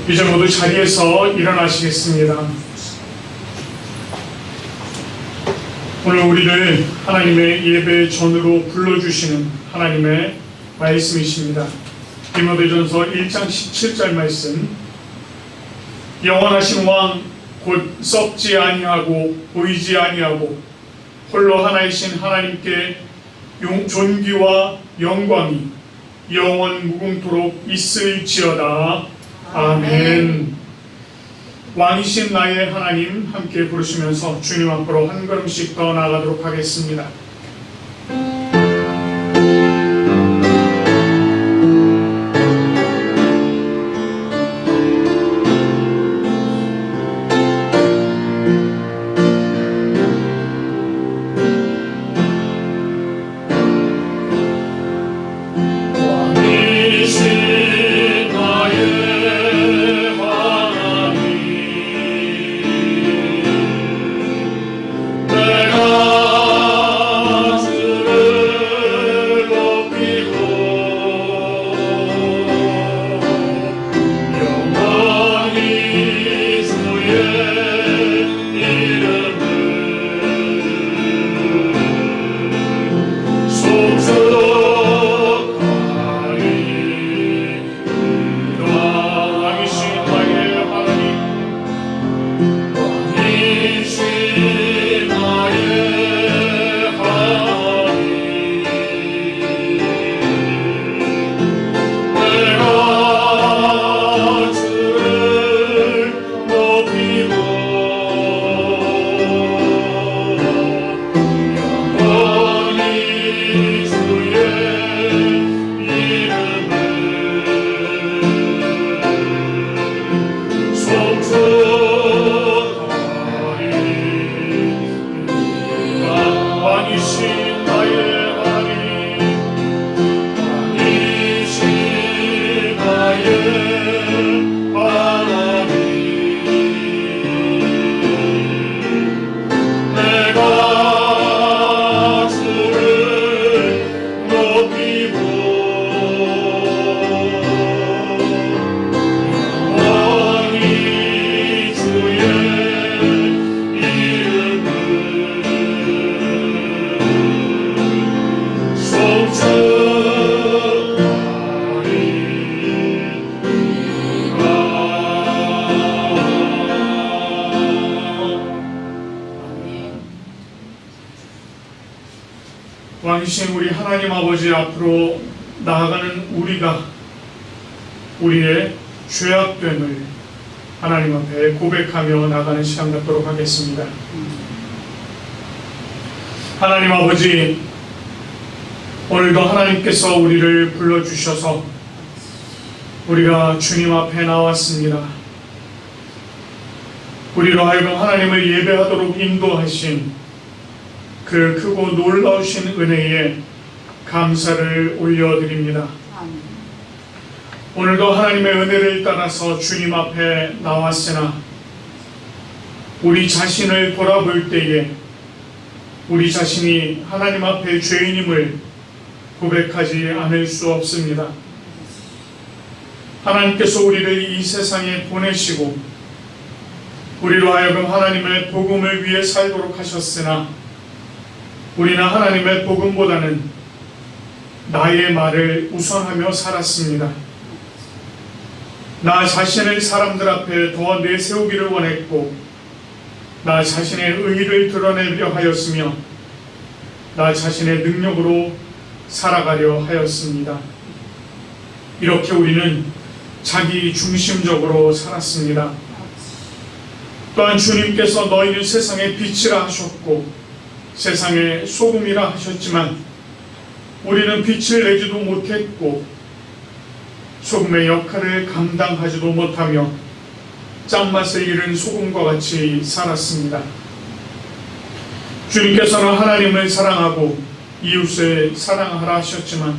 이제 모두 자리에서 일어나시겠습니다. 오늘 우리를 하나님의 예배 전으로 불러주시는 하나님의 말씀이십니다. 디모데전서 1장 17절 말씀. 영원하신 왕 곧 썩지 아니하고 보이지 아니하고 홀로 하나이신 하나님께 존귀와 영광이 영원 무궁토록 있을지어다. 아멘. 왕이신 나의 하나님 함께 부르시면서 주님 앞으로 한 걸음씩 더 나아가도록 하겠습니다. 왕이신 우리 하나님 아버지 앞으로 나아가는 우리가 우리의 죄악됨을 하나님 앞에 고백하며 나가는 시간 갖도록 하겠습니다. 하나님 아버지, 오늘도 하나님께서 우리를 불러주셔서 우리가 주님 앞에 나왔습니다. 우리로 하여금 하나님을 예배하도록 인도하신 그 크고 놀라우신 은혜에 감사를 올려드립니다. 오늘도 하나님의 은혜를 따라서 주님 앞에 나왔으나 우리 자신을 돌아볼 때에 우리 자신이 하나님 앞에 죄인임을 고백하지 않을 수 없습니다. 하나님께서 우리를 이 세상에 보내시고 우리로 하여금 하나님의 복음을 위해 살도록 하셨으나 우리는 하나님의 복음보다는 나의 말을 우선하며 살았습니다. 나 자신을 사람들 앞에 더 내세우기를 원했고 나 자신의 의의를 드러내려 하였으며 나 자신의 능력으로 살아가려 하였습니다. 이렇게 우리는 자기 중심적으로 살았습니다. 또한 주님께서 너희는 세상의 빛이라 하셨고 세상의 소금이라 하셨지만 우리는 빛을 내지도 못했고 소금의 역할을 감당하지도 못하며 짠맛을 잃은 소금과 같이 살았습니다. 주님께서는 하나님을 사랑하고 이웃을 사랑하라 하셨지만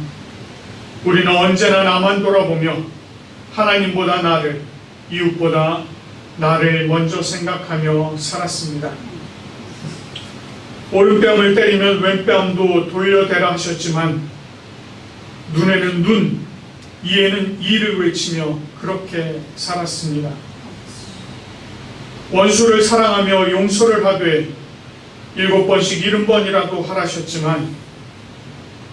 우리는 언제나 나만 돌아보며 하나님보다 나를, 이웃보다 나를 먼저 생각하며 살았습니다. 오른뺨을 때리면 왼뺨도 돌려대라 하셨지만 눈에는 눈, 이에는 이를 외치며 그렇게 살았습니다. 원수를 사랑하며 용서를 하되 7번씩 70번이라도 하라셨지만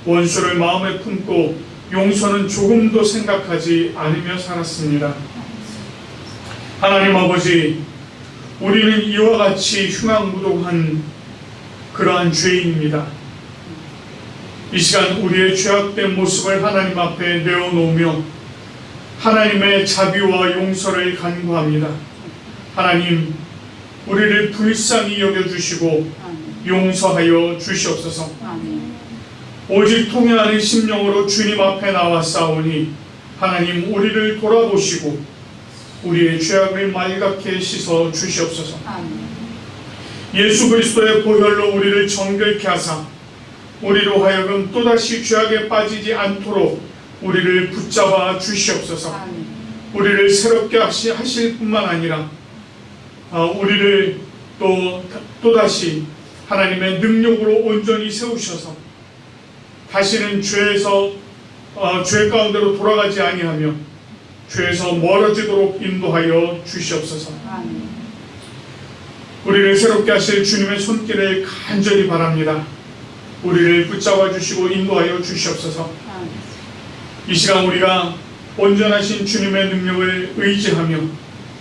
원수를 마음에 품고 용서는 조금도 생각하지 않으며 살았습니다. 하나님 아버지, 우리는 이와 같이 흉악무도한 그러한 죄인입니다. 이 시간 우리의 죄악된 모습을 하나님 앞에 내어놓으며 하나님의 자비와 용서를 간구합니다. 하나님, 우리를 불쌍히 여겨주시고 용서하여 주시옵소서. 오직 통회하는 심령으로 주님 앞에 나왔사오니 하나님, 우리를 돌아보시고 우리의 죄악을 말갛게 씻어 주시옵소서. 예수 그리스도의 보혈로 우리를 정결케 하사 우리로 하여금 또다시 죄악에 빠지지 않도록 우리를 붙잡아 주시옵소서. 우리를 새롭게 하실 뿐만 아니라 우리를 또다시 하나님의 능력으로 온전히 세우셔서 다시는 죄 가운데로 돌아가지 아니하며 죄에서 멀어지도록 인도하여 주시옵소서. 우리를 새롭게 하실 주님의 손길을 간절히 바랍니다. 우리를 붙잡아 주시고 인도하여 주시옵소서. 이 시간 우리가 온전하신 주님의 능력을 의지하며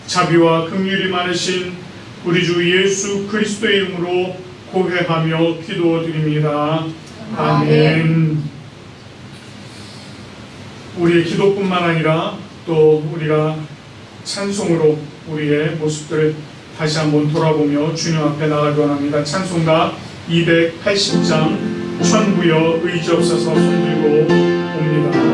자비와 긍휼이 많으신 우리 주 예수 그리스도의 이름으로 고회하며 기도드립니다. 아멘. 우리의 기도뿐만 아니라 또 우리가 찬송으로 우리의 모습들을 다시 한번 돌아보며 주님 앞에 나가기 원합니다. 찬송가 280장 천부여 의지없어서 손들고 옵니다.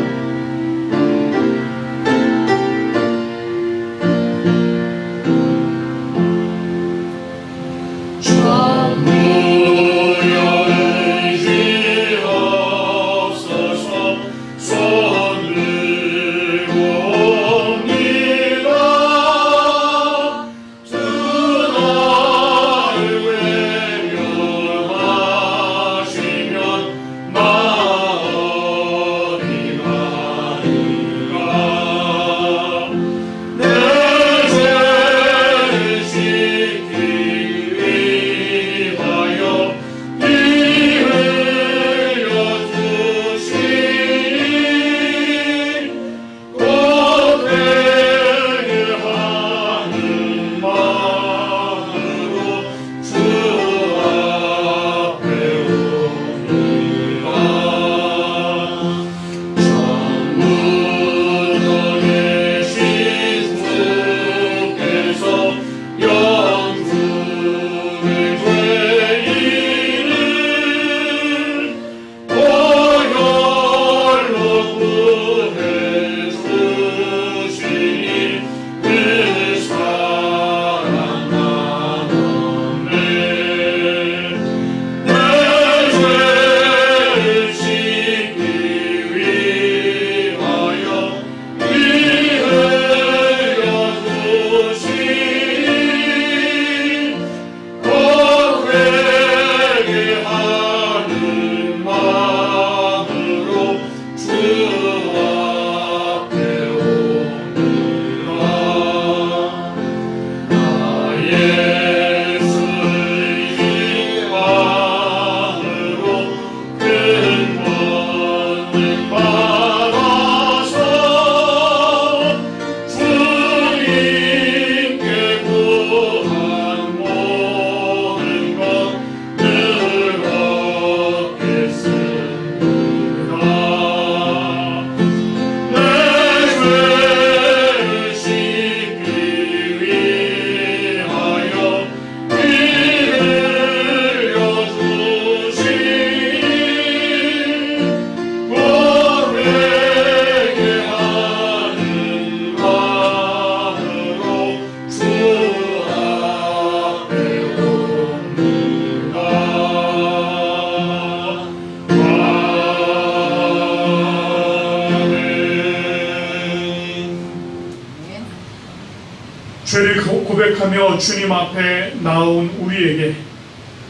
죄를 고백하며 주님 앞에 나온 우리에게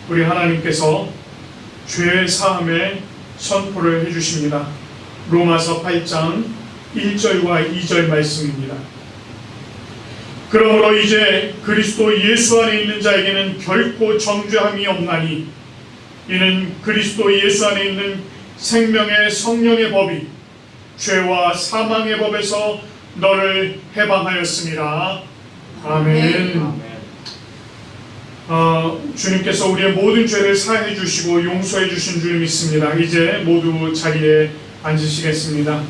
우리 하나님께서 죄 사함의 선포를 해주십니다. 로마서 8장 1절과 2절 말씀입니다. 그러므로 이제 그리스도 예수 안에 있는 자에게는 결코 정죄함이 없나니 이는 그리스도 예수 안에 있는 생명의 성령의 법이 죄와 사망의 법에서 너를 해방하였습니다. 아멘. 주님께서 우리의 모든 죄를 사해 주시고 용서해 주신 줄 믿습니다. 이제 모두 자리에 앉으시겠습니다.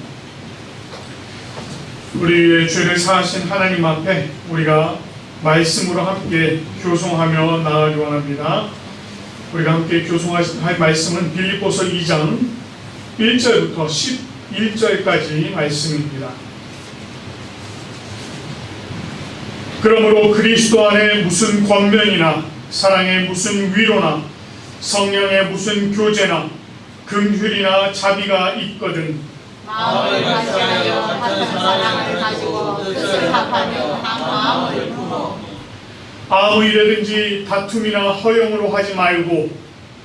우리의 죄를 사하신 하나님 앞에 우리가 말씀으로 함께 교송하며 나아가기 원합니다. 우리가 함께 교송할 말씀은 빌립보서 2장 1절부터 11절까지 말씀입니다. 그러므로 그리스도 안에 무슨 권면이나 사랑의 무슨 위로나 성령의 무슨 교제나 긍휼이나 자비가 있거든 마음을 같이하여 같은 사랑을 가지고 뜻을 합하며 한 마음을 품어 아무 일에든지 다툼이나 허용으로 하지 말고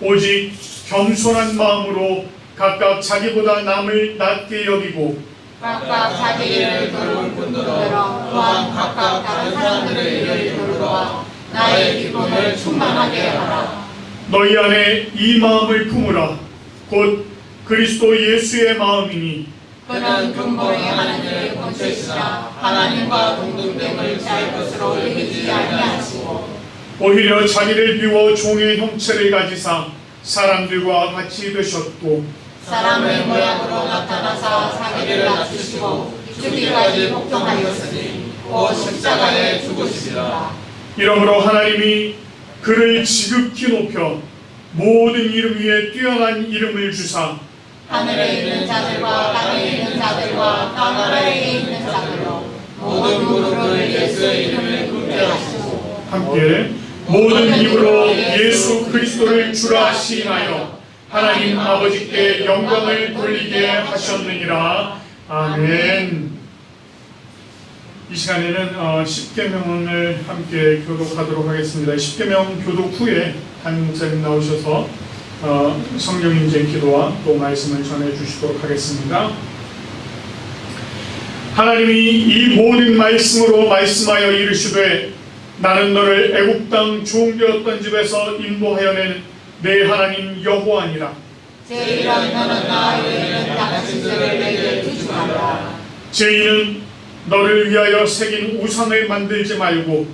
오직 겸손한 마음으로 각각 자기보다 남을 낮게 여기고 각각 자기 일을 돌볼 뿐더러 또한 각각 다른 사람들의 일을 돌보아 나의 기쁨을 충만하게 하라. 너희 안에 이 마음을 품으라. 곧 그리스도 예수의 마음이니 그는 근본이 하나님의 본체시라 하나님과 동등됨을 자기 것으로 여기지 아니하시고 오히려 자기를 비워 종의 형체를 가지사 사람들과 같이 되셨고 사람의 모양으로 나타나사 자기를 낮추시고 죽기까지 복종하였으니 곧 십자가에 죽으시리라. 이러므로 하나님이 그를 지극히 높여 모든 이름 위에 뛰어난 이름을 주사 하늘에 있는 자들과 땅에 있는 자들과 땅 아래에 있는 자들로 모든 무릎을 예수의 이름을 꿇게 하시고 함께 모든 입으로 예수 그리스도를 주라 시인하여 하나님 아버지께 영광을 돌리게 하셨느니라. 아멘. 이 시간에는 십계명을 함께 교독하도록 하겠습니다. 십계명 교독 후에 담임 목사님 나오셔서 성령 임재 기도와 또 말씀을 전해 주시도록 하겠습니다. 하나님이 이 모든 말씀으로 말씀하여 이르시되 나는 너를 애굽 땅 종되었던 집에서 인도하여 낸 내 하나님 여호와니라. 제1은 너는 나 외에는 다른 신들을 내게 두지 말라. 제2는 너를 위하여 새긴 우상을 만들지 말고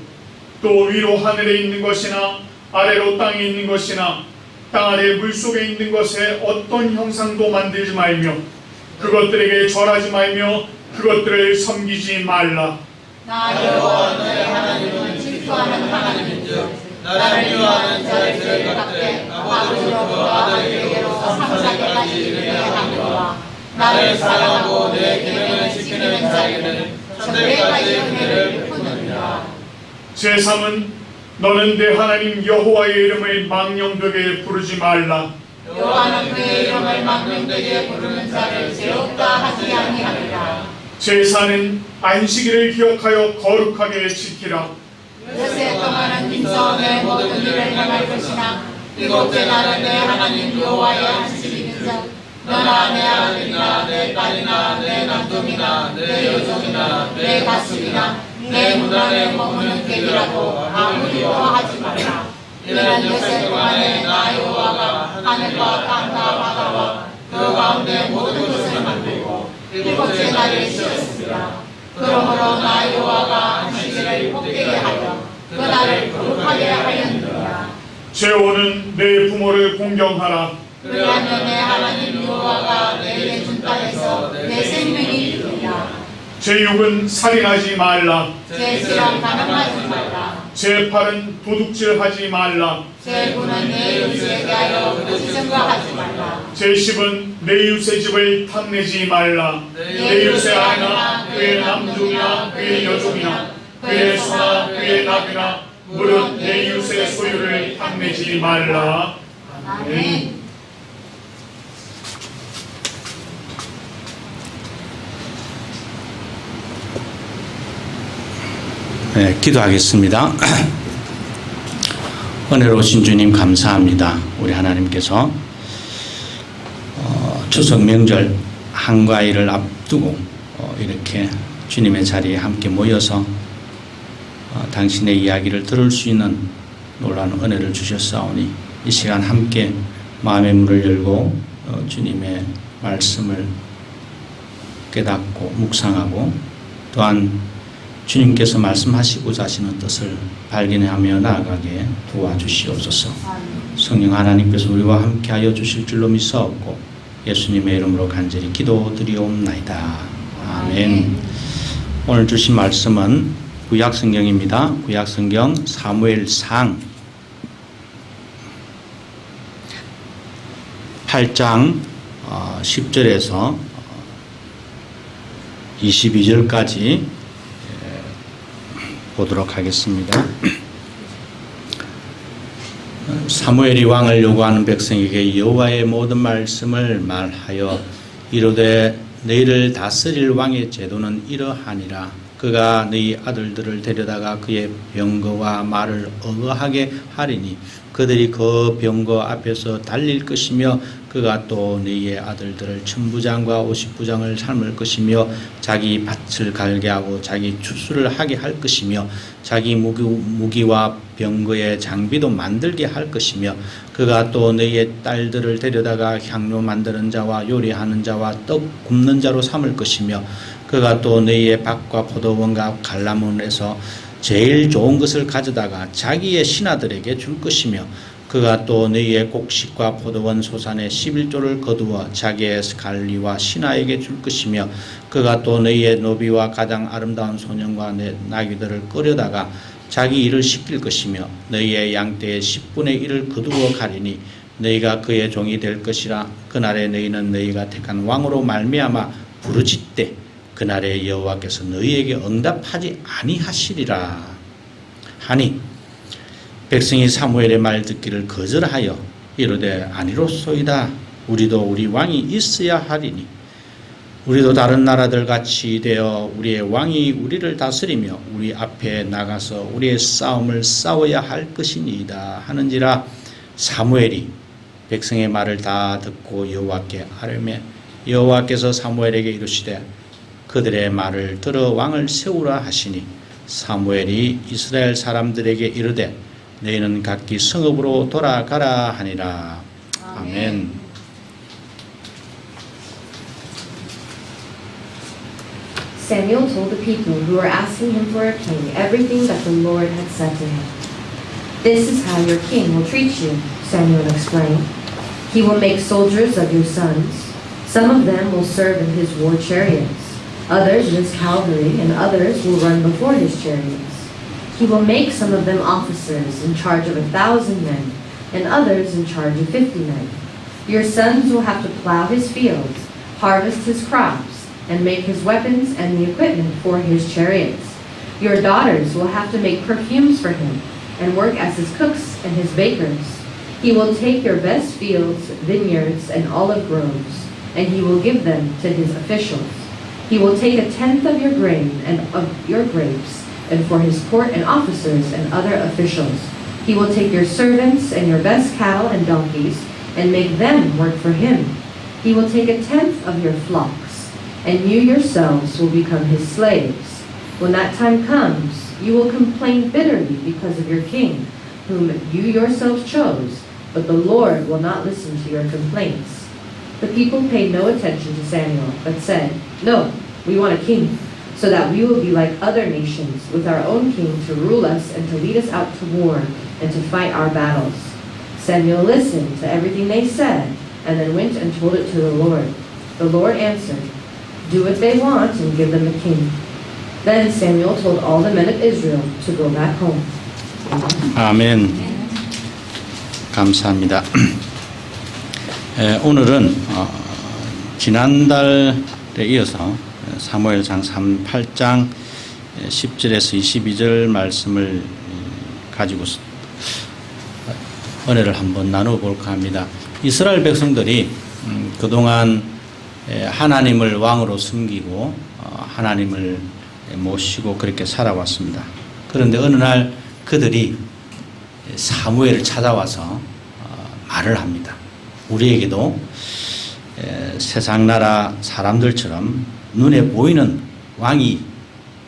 또 위로 하늘에 있는 것이나 아래로 땅에 있는 것이나 땅 아래 물속에 있는 것에 어떤 형상도 만들지 말며 그것들에게 절하지 말며 그것들을 섬기지 말라. 나 여호와 너의 하나님은 질투하는 하나님인즉 나를 미워하는 자의 죄를 갚되 아버지로부터 아들에게로 3차례까지 이르게 하노라. 나를 사랑하고 내 계명을 지키는 자에게는 천대까지 은혜를 베푸느니라. 제3은 너는 내 하나님 여호와의 이름을 망령되게 부르지 말라. 여호와는 그의 이름을 망령되게 부르는 자를 죄없다 하지 아니하리라. 제4는 안식일을 기억하여 거룩하게 지키라. 요새 동안은 힘써 내 모든 일을 행할 것이나 일곱째 날은 내 하나님 여호와의 안식일인즉 너나 내 아들이나 내 딸이나 내 남동이나 내 여종이나 내 가축이나 내 문 안에 머무는 객이라도 아무리도 하지 말라. 이는 요새 동안에 나 여호와가 하늘과 땅과 바다와 그 가운데 모든 것을 만들고 일곱째 날을 쉬었습니다. 그러므로 나 여호와가 안식일을 복되게 하여 그 날을 거룩하게 하였느니라. 제5는 내 부모를 공경하라. 그리하면 내 하나님 여호와가 내게 준 땅에서 내 생명이 이루리라. 제6은 살인하지 말라. 제7은 가늠하지 말라. 제8은 도둑질하지 말라. 제9는 내 이웃에 대하여 거짓증거하지 말라. 제10은 내 이웃의 집을 탐내지 말라. 내 이웃의 아이나 그의 남종이나 그의 여종이나 그의 소나 그의 나귀나 무릇 내 이웃의 소유를 탐내지 말라. 아멘. 네, 기도하겠습니다. 은혜로우신 주님 감사합니다. 우리 하나님께서 추석 명절 한가위를 앞두고 이렇게 주님의 자리에 함께 모여서 당신의 이야기를 들을 수 있는 놀라운 은혜를 주셨사오니 이 시간 함께 마음의 문을 열고 주님의 말씀을 깨닫고 묵상하고 또한 주님께서 말씀하시고자 하시는 뜻을 발견하며 나아가게 도와주시옵소서. 성령 하나님께서 우리와 함께하여 주실 줄로 믿사옵고 예수님의 이름으로 간절히 기도드리옵나이다. 아멘. 오늘 주신 말씀은 구약성경입니다. 구약성경 사무엘상 8장 10절에서 22절까지 보도록 하겠습니다. 사무엘이 왕을 요구하는 백성에게 여호와의 모든 말씀을 말하여 이르되 너희를 다스릴 왕의 제도는 이러하니라. 그가 너희 아들들을 데려다가 그의 병거와 말을 어거하게 하리니 그들이 그 병거 앞에서 달릴 것이며 그가 또 너희의 아들들을 천부장과 오십부장을 삶을 것이며 자기 밭을 갈게 하고 자기 추수를 하게 할 것이며 자기 무기와 병거의 장비도 만들게 할 것이며 그가 또 너희의 딸들을 데려다가 향료 만드는 자와 요리하는 자와 떡 굽는 자로 삼을 것이며 그가 또 너희의 밭과 포도원과 갈라문에서 제일 좋은 것을 가져다가 자기의 신하들에게 줄 것이며 그가 또 너희의 곡식과 포도원 소산의 11조를 거두어 자기의 관리와 신하에게 줄 것이며 그가 또 너희의 노비와 가장 아름다운 소년과 나귀들을 끌어다가 자기 일을 시킬 것이며 너희의 양떼의 10분의 1을 거두어 가리니 너희가 그의 종이 될 것이라. 그날에 너희는 너희가 택한 왕으로 말미암아 부르짖되 그날에 여호와께서 너희에게 응답하지 아니하시리라 하니 백성이 사무엘의 말 듣기를 거절하여 이르되 아니로소이다. 우리도 우리 왕이 있어야 하리니 우리도 다른 나라들 같이 되어 우리의 왕이 우리를 다스리며 우리 앞에 나가서 우리의 싸움을 싸워야 할 것이니이다 하는지라. 사무엘이 백성의 말을 다 듣고 여호와께 아뢰매 여호와께서 사무엘에게 이르시되 그들의 말을 들어 왕을 세우라 하시니 사무엘이 이스라엘 사람들에게 이르되 너희는 각기 성읍으로 돌아가라 하니라. 아멘. Samuel told the people who were asking him for a king everything that the Lord had said to him. This is how your king will treat you, Samuel explained. He will make soldiers of your sons. Some of them will serve in his war chariots, others in his cavalry, and others will run before his chariots. He will make some of them officers in charge of 1,000 men, and others in charge of 50 men. Your sons will have to plow his fields, harvest his crops, and make his weapons and the equipment for his chariots. Your daughters will have to make perfumes for him, and work as his cooks and his bakers. He will take your best fields, vineyards, and olive groves, and he will give them to his officials. He will take 1/10 of your grain and of your grapes, and for his court and officers and other officials. He will take your servants and your best cattle and donkeys, and make them work for him. He will take 1/10 of your flocks, and you yourselves will become his slaves. When that time comes, you will complain bitterly because of your king, whom you yourselves chose, but the Lord will not listen to your complaints. The people paid no attention to Samuel, but said, "No, we want a king, so that we will be like other nations, with our own king to rule us and to lead us out to war and to fight our battles." Samuel listened to everything they said, and then went and told it to the Lord. The Lord answered, "Do what they want and give them a king." Then Samuel told all the men of Israel to go back home. 아멘. 감사합니다. 오늘은 지난달에 이어서 사무엘상 8장 10절에서 22절 말씀을 가지고 은혜를 한번 나눠볼까 합니다. 이스라엘 백성들이 그동안 하나님을 왕으로 섬기고 하나님을 모시고 그렇게 살아왔습니다. 그런데 어느 날 그들이 사무엘을 찾아와서 말을 합니다. 우리에게도 세상 나라 사람들처럼 눈에 보이는 왕이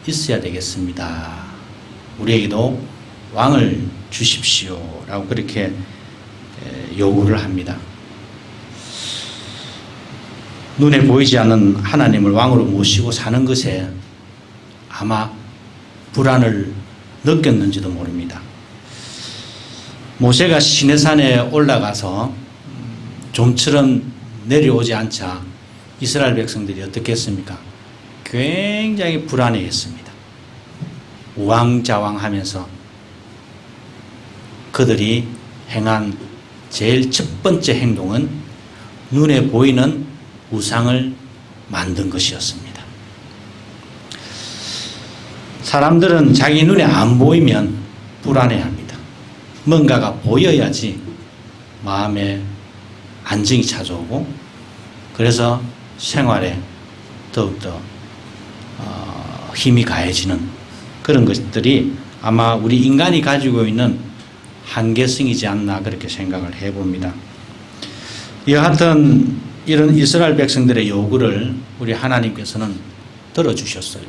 있어야 되겠습니다. 우리에게도 왕을 주십시오. 라고 그렇게 요구를 합니다. 눈에 보이지 않는 하나님을 왕으로 모시고 사는 것에 아마 불안을 느꼈는지도 모릅니다. 모세가 시내산에 올라가서 좀처럼 내려오지 않자 이스라엘 백성들이 어떻게 했습니까? 굉장히 불안해했습니다. 우왕좌왕하면서 그들이 행한 제일 첫 번째 행동은 눈에 보이는 우상을 만든 것이었습니다. 사람들은 자기 눈에 안 보이면 불안해합니다. 뭔가가 보여야지 마음에 안정이 찾아오고 그래서 생활에 더욱더 힘이 가해지는 그런 것들이 아마 우리 인간이 가지고 있는 한계성이지 않나 그렇게 생각을 해봅니다. 여하튼 이런 이스라엘 백성들의 요구를 우리 하나님께서는 들어주셨어요.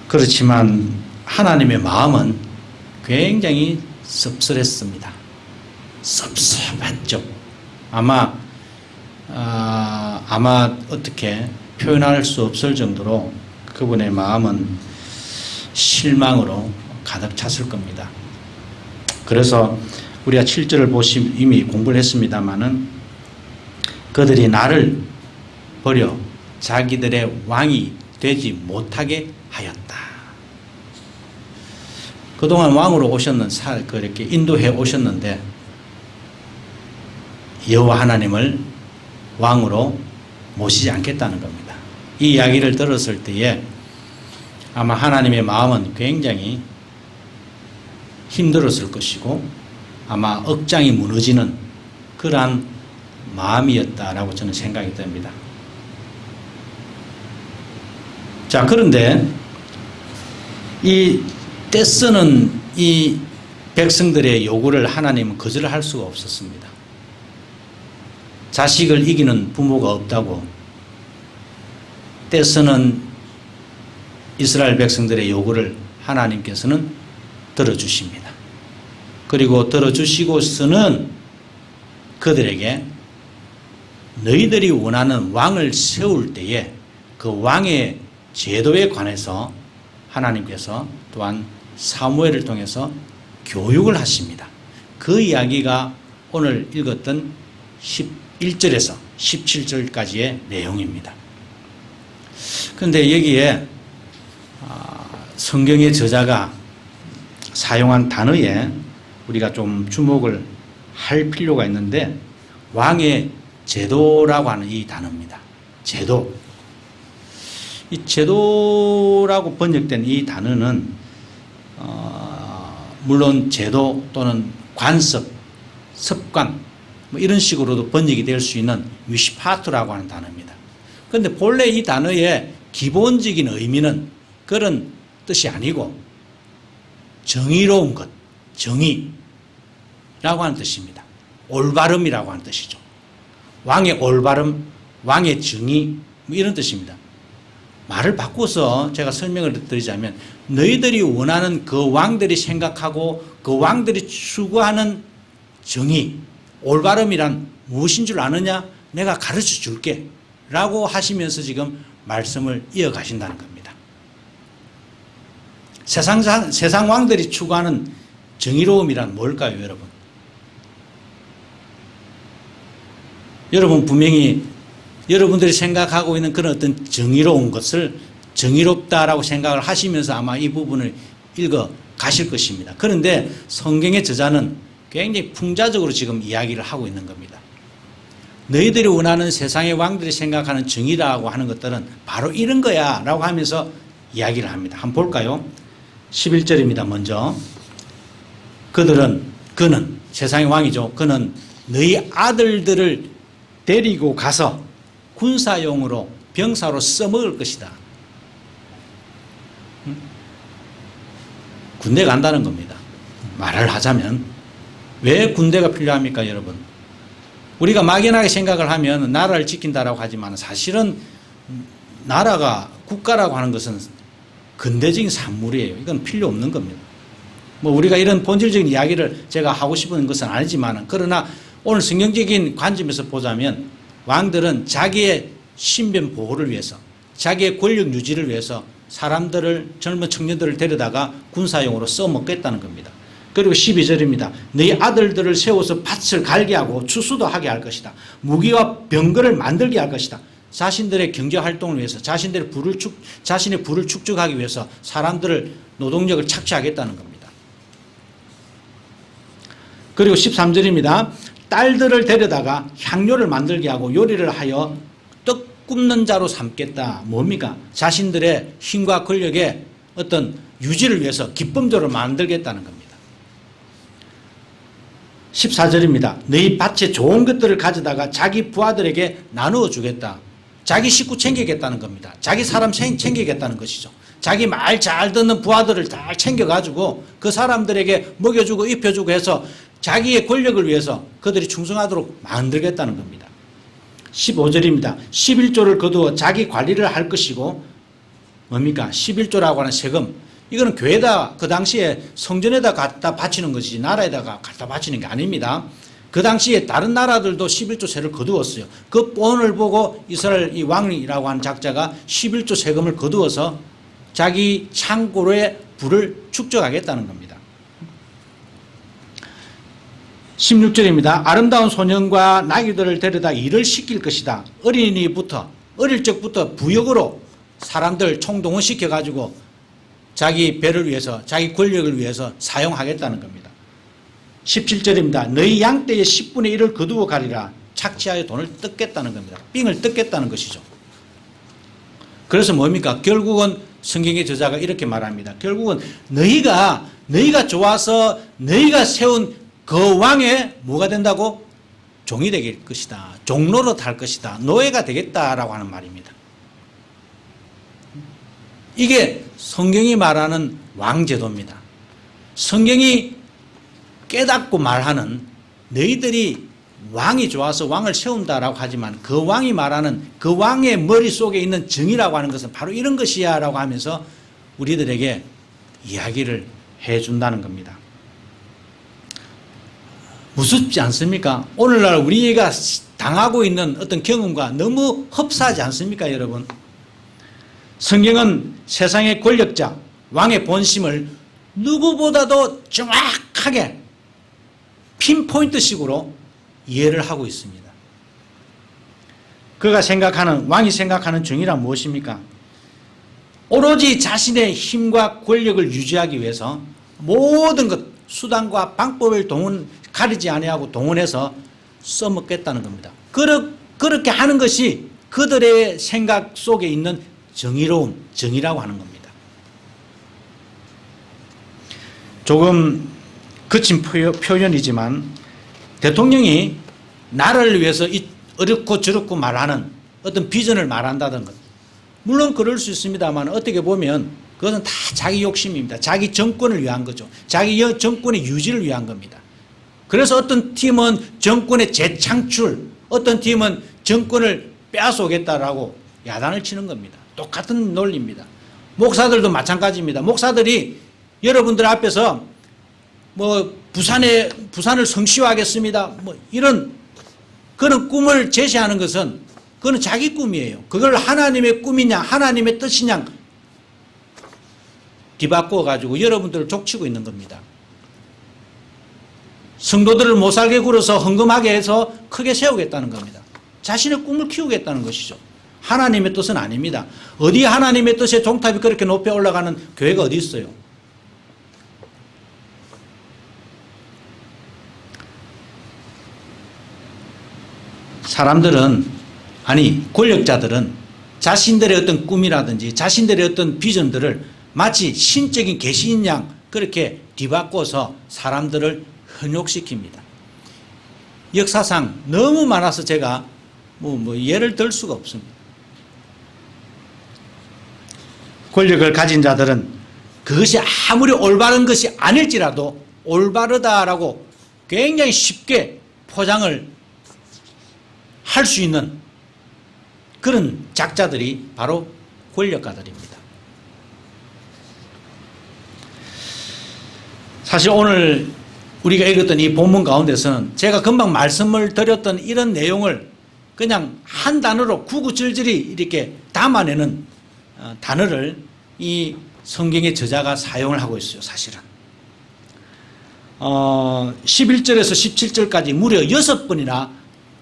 그렇지만 하나님의 마음은 굉장히 씁쓸했습니다. 섭섭했죠. 아마 어떻게 표현할 수 없을 정도로 그분의 마음은 실망으로 가득 찼을 겁니다. 그래서 우리가 7절을 보시면 이미 공부를 했습니다마는 그들이 나를 버려 자기들의 왕이 되지 못하게 하였다. 그동안 왕으로 그렇게 인도해 오셨는데 여호와 하나님을 왕으로 모시지 않겠다는 겁니다. 이 이야기를 들었을 때에 아마 하나님의 마음은 굉장히 힘들었을 것이고 아마 억장이 무너지는 그러한 마음이었다라고 저는 생각이 듭니다. 자, 그런데 이 떼쓰는 이 백성들의 요구를 하나님은 거절할 수가 없었습니다. 자식을 이기는 부모가 없다고 떼쓰는 이스라엘 백성들의 요구를 하나님께서는 들어주십니다. 그리고 들어주시고서는 그들에게 너희들이 원하는 왕을 세울 때에 그 왕의 제도에 관해서 하나님께서 또한 사무엘을 통해서 교육을 하십니다. 그 이야기가 오늘 읽었던 11절에서 17절까지의 내용입니다. 그런데 여기에 성경의 저자가 사용한 단어에 우리가 좀 주목을 할 필요가 있는데 왕의 제도라고 하는 이 단어입니다. 제도. 이 제도라고 번역된 이 단어는 물론 제도 또는 관습, 습관 뭐 이런 식으로도 번역이 될 수 있는 미시파트라고 하는 단어입니다. 그런데 본래 이 단어의 기본적인 의미는 그런 뜻이 아니고 정의로운 것, 정의라고 하는 뜻입니다. 올바름이라고 하는 뜻이죠. 왕의 올바름, 왕의 정의 뭐 이런 뜻입니다. 말을 바꿔서 제가 설명을 드리자면 너희들이 원하는 그 왕들이 생각하고 그 왕들이 추구하는 정의, 올바름이란 무엇인 줄 아느냐? 내가 가르쳐 줄게 라고 하시면서 지금 말씀을 이어가신다는 겁니다. 세상 왕들이 추구하는 정의로움이란 뭘까요, 여러분? 여러분 분명히 여러분들이 생각하고 있는 그런 어떤 정의로운 것을 정의롭다라고 생각을 하시면서 아마 이 부분을 읽어 가실 것입니다. 그런데 성경의 저자는 굉장히 풍자적으로 지금 이야기를 하고 있는 겁니다. 너희들이 원하는 세상의 왕들이 생각하는 정의라고 하는 것들은 바로 이런 거야 라고 하면서 이야기를 합니다. 한번 볼까요? 11절입니다. 먼저 그는 세상의 왕이죠. 그는 너희 아들들을 데리고 가서 군사용으로 병사로 써먹을 것이다. 군대 간다는 겁니다. 말을 하자면 왜 군대가 필요합니까, 여러분? 우리가 막연하게 생각을 하면 나라를 지킨다라고 하지만 사실은 나라가 국가라고 하는 것은 근대적인 산물이에요. 이건 필요 없는 겁니다. 뭐 우리가 이런 본질적인 이야기를 제가 하고 싶은 것은 아니지만, 그러나 오늘 성경적인 관점에서 보자면 왕들은 자기의 신변 보호를 위해서, 자기의 권력 유지를 위해서 사람들을, 젊은 청년들을 데려다가 군사용으로 써먹겠다는 겁니다. 그리고 12절입니다. 너희 아들들을 세워서 밭을 갈게 하고 추수도 하게 할 것이다. 무기와 병거를 만들게 할 것이다. 자신들의 경제활동을 위해서, 자신의 부를 축적하기 위해서 사람들을, 노동력을 착취하겠다는 겁니다. 그리고 13절입니다. 딸들을 데려다가 향료를 만들게 하고 요리를 하여 떡 굽는 자로 삼겠다. 뭡니까? 자신들의 힘과 권력의 어떤 유지를 위해서 기쁨조를 만들겠다는 겁니다. 14절입니다. 너희 밭에 좋은 것들을 가져다가 자기 부하들에게 나누어 주겠다. 자기 식구 챙기겠다는 겁니다. 자기 사람 챙기겠다는 것이죠. 자기 말 잘 듣는 부하들을 잘 챙겨가지고 그 사람들에게 먹여주고 입혀주고 해서 자기의 권력을 위해서 그들이 충성하도록 만들겠다는 겁니다. 15절입니다. 11조를 거두어 자기 관리를 할 것이고, 뭡니까? 11조라고 하는 세금, 이거는 교회에다, 그 당시에 성전에다 갖다 바치는 것이지 나라에다가 갖다 바치는 게 아닙니다. 그 당시에 다른 나라들도 11조 세를 거두었어요. 그 본을 보고 이스라엘 이 왕이라고 하는 작자가 11조 세금을 거두어서 자기 창고에 부를 축적하겠다는 겁니다. 16절입니다. 아름다운 소년과 나귀들을 데려다 일을 시킬 것이다. 어린이부터, 어릴 적부터 부역으로 사람들 총동원시켜가지고 자기 배를 위해서, 자기 권력을 위해서 사용하겠다는 겁니다. 17절입니다. 너희 양떼의 10분의 1을 거두어 가리라. 착취하여 돈을 뜯겠다는 겁니다. 삥을 뜯겠다는 것이죠. 그래서 뭡니까? 결국은 성경의 저자가 이렇게 말합니다. 결국은 너희가 좋아서 너희가 세운 그 왕의 뭐가 된다고? 종이 될 것이다. 종로로 탈 것이다. 노예가 되겠다라고 하는 말입니다. 이게 성경이 말하는 왕제도입니다. 성경이 깨닫고 말하는, 너희들이 왕이 좋아서 왕을 세운다라고 하지만 그 왕이 말하는, 그 왕의 머릿속에 있는 정의라고 하는 것은 바로 이런 것이야 라고 하면서 우리들에게 이야기를 해준다는 겁니다. 무섭지 않습니까? 오늘날 우리가 당하고 있는 어떤 경험과 너무 흡사하지 않습니까, 여러분? 성경은 세상의 권력자, 왕의 본심을 누구보다도 정확하게 핀포인트식으로 이해를 하고 있습니다. 그가 생각하는, 왕이 생각하는 정의란 무엇입니까? 오로지 자신의 힘과 권력을 유지하기 위해서 모든 것, 수단과 방법을 가리지 아니하고 동원해서 써먹겠다는 겁니다. 그렇게 하는 것이 그들의 생각 속에 있는 정의로움, 정의라고 하는 겁니다. 조금 거친 표현이지만 대통령이 나라를 위해서 어렵고 저렵고 말하는 어떤 비전을 말한다는 것, 물론 그럴 수 있습니다만 어떻게 보면 그것은 다 자기 욕심입니다. 자기 정권을 위한 거죠. 자기 정권의 유지를 위한 겁니다. 그래서 어떤 팀은 정권의 재창출, 어떤 팀은 정권을 빼앗아오겠다라고 야단을 치는 겁니다. 똑같은 논리입니다. 목사들도 마찬가지입니다. 목사들이 여러분들 앞에서 뭐 부산을 성시화하겠습니다, 뭐 이런 그런 꿈을 제시하는 것은 그건 자기 꿈이에요. 그걸 하나님의 꿈이냐 하나님의 뜻이냐 뒤바꿔 가지고 여러분들을 족치고 있는 겁니다. 성도들을 못 살게 굴어서 헌금하게 해서 크게 세우겠다는 겁니다. 자신의 꿈을 키우겠다는 것이죠. 하나님의 뜻은 아닙니다. 어디 하나님의 뜻의 종탑이 그렇게 높이 올라가는 교회가 어디 있어요? 사람들은, 아니 권력자들은 자신들의 어떤 꿈이라든지 자신들의 어떤 비전들을 마치 신적인 계시인 양 그렇게 뒤바꿔서 사람들을 현혹시킵니다. 역사상 너무 많아서 제가 예를 들 수가 없습니다. 권력을 가진 자들은 그것이 아무리 올바른 것이 아닐지라도 올바르다라고 굉장히 쉽게 포장을 할 수 있는 그런 작자들이 바로 권력가들입니다. 사실 오늘 우리가 읽었던 이 본문 가운데서는 제가 금방 말씀을 드렸던 이런 내용을 그냥 한 단어로 구구절절히 이렇게 담아내는 단어를 이 성경의 저자가 사용을 하고 있어요. 사실은 11절에서 17절까지 무려 6번이나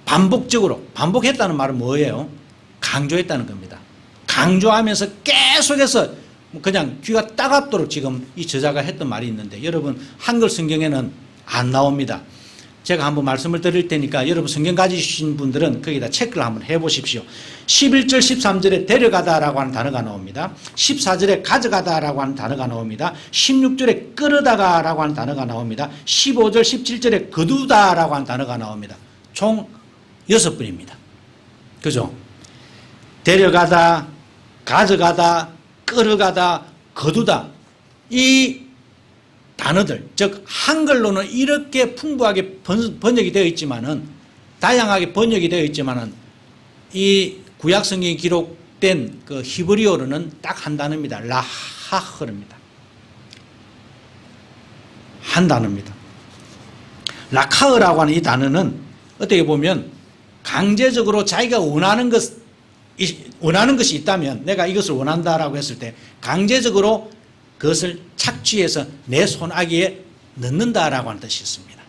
반복했다는 말은 뭐예요? 강조했다는 겁니다. 강조하면서 계속해서 그냥 귀가 따갑도록 지금 이 저자가 했던 말이 있는데, 여러분 한글 성경에는 안 나옵니다. 제가 한번 말씀을 드릴 테니까 여러분 성경 가지신 분들은 거기다 체크를 한번 해보십시오. 11절 13절에 데려가다라고 하는 단어가 나옵니다. 14절에 가져가다라고 하는 단어가 나옵니다. 16절에 끌어다가라고 하는 단어가 나옵니다. 15절 17절에 거두다라고 하는 단어가 나옵니다. 총 6번입니다. 그죠? 데려가다, 가져가다, 끌어가다, 거두다, 이 단어들, 즉 한글로는 이렇게 풍부하게 번역이 되어 있지만은, 다양하게 번역이 되어 있지만은, 이 구약 성경에 기록된 그 히브리어로는 딱 한 단어입니다. 라하흐입니다. 한 단어입니다. 라카흐라고 하는 이 단어는 어떻게 보면 강제적으로 자기가 원하는 것이 있다면, 내가 이것을 원한다라고 했을 때 강제적으로 그것을 착취해서 내 손아귀에 넣는다라고 하는 뜻이 있습니다.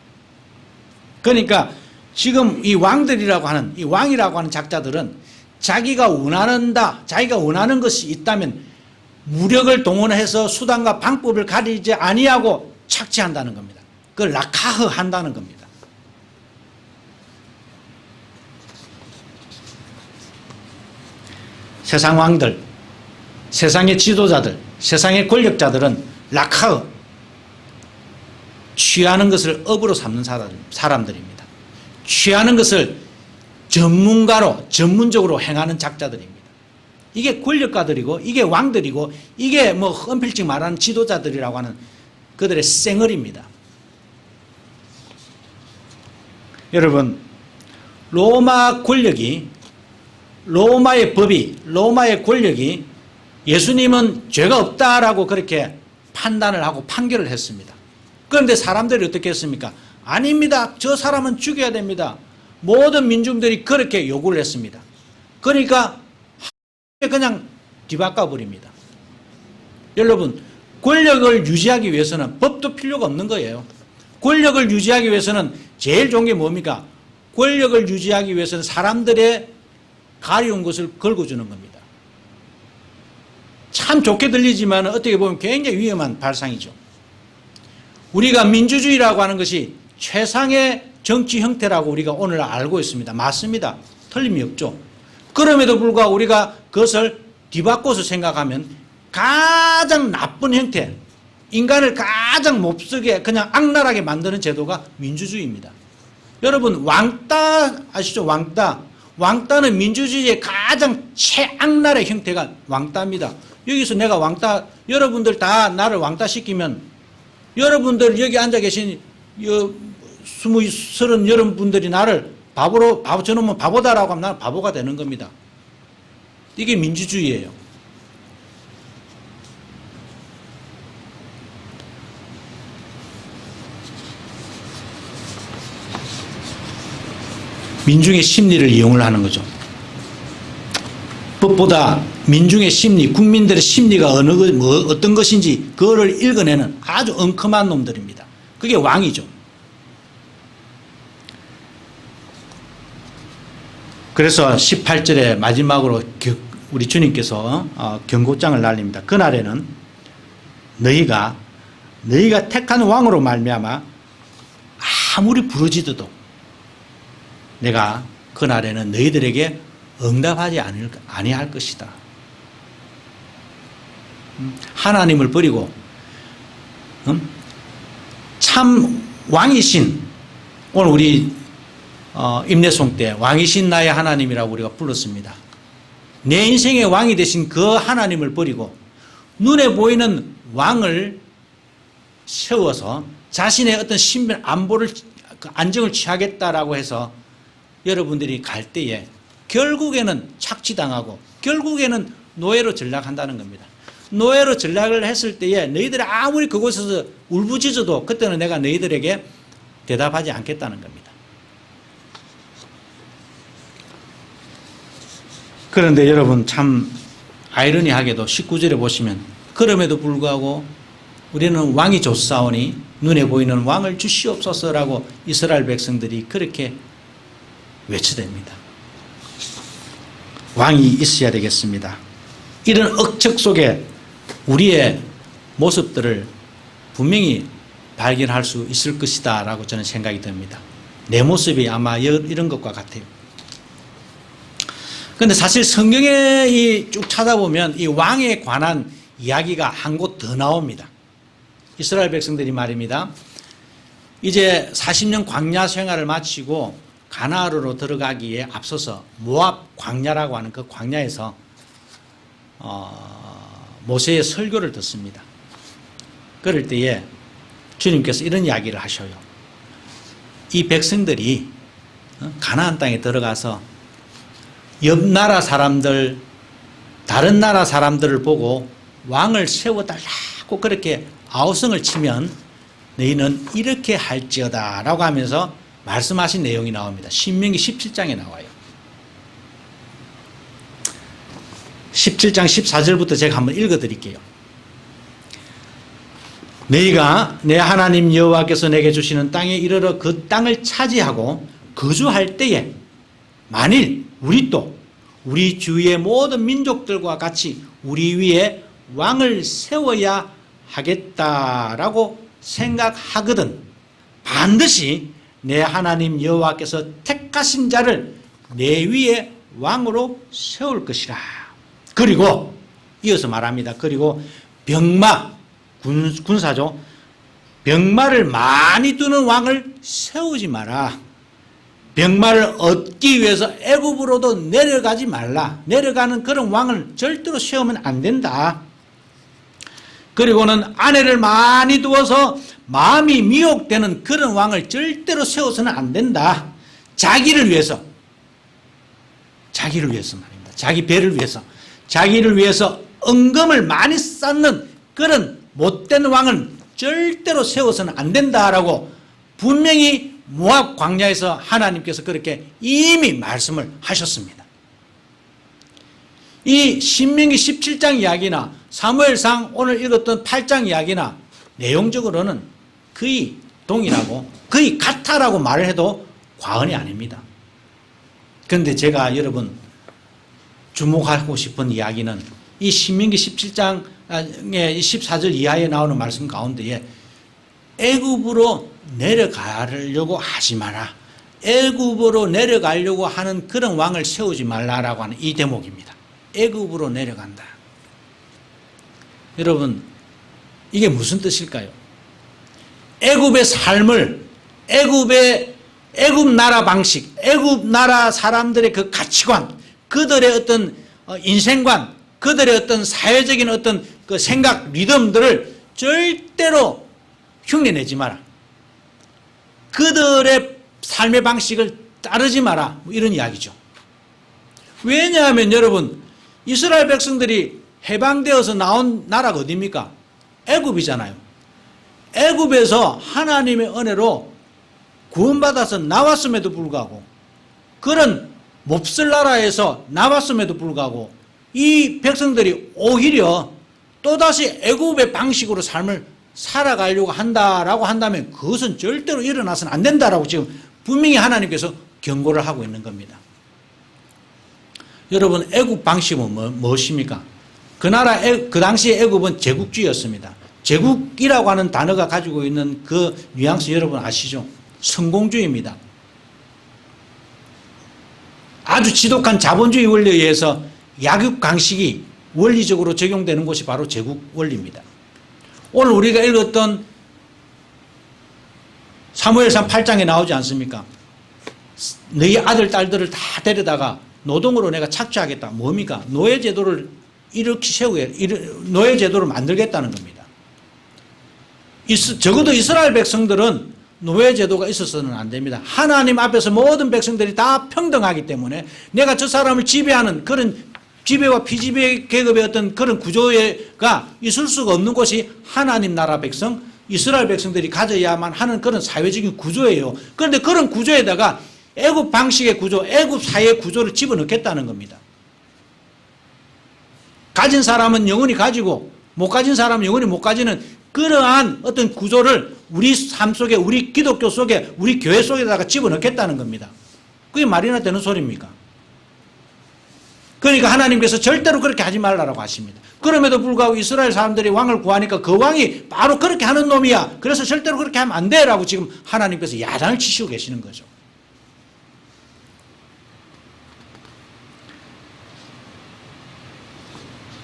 그러니까 지금 이 왕들이라고 하는, 이 왕이라고 하는 작자들은 자기가 원하는 것이 있다면 무력을 동원해서 수단과 방법을 가리지 아니하고 착취한다는 겁니다. 그걸 라카흐 한다는 겁니다. 세상 왕들, 세상의 지도자들, 세상의 권력자들은 라카흐, 취하는 것을 업으로 삼는 사람들입니다. 취하는 것을 전문적으로 행하는 작자들입니다. 이게 권력가들이고, 이게 왕들이고, 이게 뭐 험필찍 말하는 지도자들이라고 하는 그들의 생얼입니다. 여러분, 로마의 법이, 로마의 권력이 예수님은 죄가 없다라고 그렇게 판단을 하고 판결을 했습니다. 그런데 사람들이 어떻게 했습니까? 아닙니다. 저 사람은 죽여야 됩니다. 모든 민중들이 그렇게 요구를 했습니다. 그러니까 그냥 뒤바꿔 버립니다. 여러분, 권력을 유지하기 위해서는 법도 필요가 없는 거예요. 권력을 유지하기 위해서는 제일 좋은 게 뭡니까? 권력을 유지하기 위해서는 사람들의 가려운 것을 걸고주는 겁니다. 참 좋게 들리지만 어떻게 보면 굉장히 위험한 발상이죠. 우리가 민주주의라고 하는 것이 최상의 정치 형태라고 우리가 오늘 알고 있습니다. 맞습니다. 틀림이 없죠. 그럼에도 불구하고 우리가 그것을 뒤바꿔서 생각하면 가장 나쁜 형태, 인간을 가장 몹쓰게 그냥 악랄하게 만드는 제도가 민주주의입니다. 여러분, 왕따 아시죠? 왕따는 민주주의의 가장 최악랄의 형태가 왕따입니다. 여기서 내가 여러분들 다 나를 왕따시키면, 여러분들 여기 앉아 계신 30 여러분들이 나를 저놈은 바보다라고 하면 나는 바보가 되는 겁니다. 이게 민주주의예요. 민중의 심리를 이용을 하는 거죠. 법보다 민중의 심리, 국민들의 심리가 어떤 것인지 그거를 읽어내는 아주 엉큼한 놈들입니다. 그게 왕이죠. 그래서 18절에 마지막으로 우리 주님께서 경고장을 날립니다. 그날에는 너희가 택한 왕으로 말미암아 아무리 부르짖어도 내가 그날에는 너희들에게 응답하지 아니할 것이다. 하나님을 버리고 참 왕이신, 오늘 우리 임내송 때 왕이신 나의 하나님이라고 우리가 불렀습니다. 내 인생의 왕이 되신 그 하나님을 버리고 눈에 보이는 왕을 세워서 자신의 어떤 신변 안정을 취하겠다라고 해서 여러분들이 갈 때에 결국에는 착취당하고 결국에는 노예로 전락한다는 겁니다. 노예로 전락을 했을 때에 너희들이 아무리 그곳에서 울부짖어도 그때는 내가 너희들에게 대답하지 않겠다는 겁니다. 그런데 여러분 참 아이러니하게도 19절에 보시면 그럼에도 불구하고 우리는 왕이 좋사오니 눈에 보이는 왕을 주시옵소서라고 이스라엘 백성들이 그렇게 외쳐댑니다. 왕이 있어야 되겠습니다. 이런 억측 속에 우리의 모습들을 분명히 발견할 수 있을 것이다 라고 저는 생각이 듭니다. 내 모습이 아마 이런 것과 같아요. 그런데 사실 성경에 쭉 찾아보면 이 왕에 관한 이야기가 한 곳 더 나옵니다. 이스라엘 백성들이 말입니다. 이제 40년 광야 생활을 마치고 가나안으로 들어가기에 앞서서 모압 광야라고 하는 그 광야에서 모세의 설교를 듣습니다. 그럴 때에 주님께서 이런 이야기를 하셔요. 이 백성들이 가나안 땅에 들어가서 옆 나라 사람들, 다른 나라 사람들을 보고 왕을 세워달라고 그렇게 아우성을 치면 너희는 이렇게 할지어다 라고 하면서 말씀하신 내용이 나옵니다. 신명기 17장에 나와요. 17장 14절부터 제가 한번 읽어드릴게요. 너희가 내 하나님 여호와께서 내게 주시는 땅에 이르러 그 땅을 차지하고 거주할 때에 만일 우리 또 우리 주위의 모든 민족들과 같이 우리 위에 왕을 세워야 하겠다라고 생각하거든 반드시 내 하나님 여호와께서 택하신 자를 내 위에 왕으로 세울 것이라. 그리고 이어서 말합니다. 그리고 병마 군사죠. 병마를 많이 두는 왕을 세우지 마라. 병마를 얻기 위해서 애굽으로도 내려가지 말라. 내려가는 그런 왕을 절대로 세우면 안 된다. 그리고는 아내를 많이 두어서 마음이 미혹되는 그런 왕을 절대로 세워서는 안 된다. 자기를 위해서 말입니다. 자기 배를 위해서, 자기를 위해서 은금을 많이 쌓는 그런 못된 왕은 절대로 세워서는 안 된다라고 분명히 모압 광야에서 하나님께서 그렇게 이미 말씀을 하셨습니다. 이 신명기 17장 이야기나 사무엘상 오늘 읽었던 8장 이야기나 내용적으로는 거의 동일하고 거의 같다라고 말을 해도 과언이 아닙니다. 그런데 제가 여러분 주목하고 싶은 이야기는 이 신명기 17장의 14절 이하에 나오는 말씀 가운데에 애굽으로 내려가려고 하지 마라. 애굽으로 내려가려고 하는 그런 왕을 세우지 말라라고 하는 이 대목입니다. 애굽으로 내려간다. 여러분 이게 무슨 뜻일까요? 애굽의 삶을 애굽 나라 방식, 애굽 나라 사람들의 그 가치관, 그들의 어떤 인생관, 그들의 어떤 사회적인 어떤 그 생각, 리듬들을 절대로 흉내내지 마라. 그들의 삶의 방식을 따르지 마라. 뭐 이런 이야기죠. 왜냐하면 여러분 이스라엘 백성들이 해방되어서 나온 나라가 어디입니까? 애굽이잖아요. 애굽에서 하나님의 은혜로 구원받아서 나왔음에도 불구하고 그런 몹쓸 나라에서 나왔음에도 불구하고 이 백성들이 오히려 또다시 애굽의 방식으로 삶을 살아가려고 한다라고 한다면 그것은 절대로 일어나서는 안 된다라고 지금 분명히 하나님께서 경고를 하고 있는 겁니다. 여러분 애굽 방식은 무엇입니까? 그 당시에 애굽은 제국주의였습니다. 제국이라고 하는 단어가 가지고 있는 그 뉘앙스 여러분 아시죠? 성공주의입니다. 아주 지독한 자본주의 원리에 의해서 약육 강식이 원리적으로 적용되는 것이 바로 제국 원리입니다. 오늘 우리가 읽었던 사무엘상 8장에 나오지 않습니까? 너희 아들 딸들을 다 데려다가 노동으로 내가 착취하겠다. 뭡니까? 노예제도를 노예제도를 만들겠다는 겁니다. 적어도 이스라엘 백성들은 노예제도가 있어서는 안 됩니다. 하나님 앞에서 모든 백성들이 다 평등하기 때문에 내가 저 사람을 지배하는 그런 지배와 피지배 계급의 어떤 그런 구조가 있을 수가 없는 곳이 하나님 나라 백성, 이스라엘 백성들이 가져야만 하는 그런 사회적인 구조예요. 그런데 그런 구조에다가 애굽 방식의 구조, 애굽 사회의 구조를 집어넣겠다는 겁니다. 가진 사람은 영원히 가지고 못 가진 사람은 영원히 못 가지는 그러한 어떤 구조를 우리 삶 속에, 우리 기독교 속에, 우리 교회 속에다가 집어넣겠다는 겁니다. 그게 말이나 되는 소리입니까? 그러니까 하나님께서 절대로 그렇게 하지 말라고 하십니다. 그럼에도 불구하고 이스라엘 사람들이 왕을 구하니까 그 왕이 바로 그렇게 하는 놈이야. 그래서 절대로 그렇게 하면 안 돼라고 지금 하나님께서 야단을 치시고 계시는 거죠.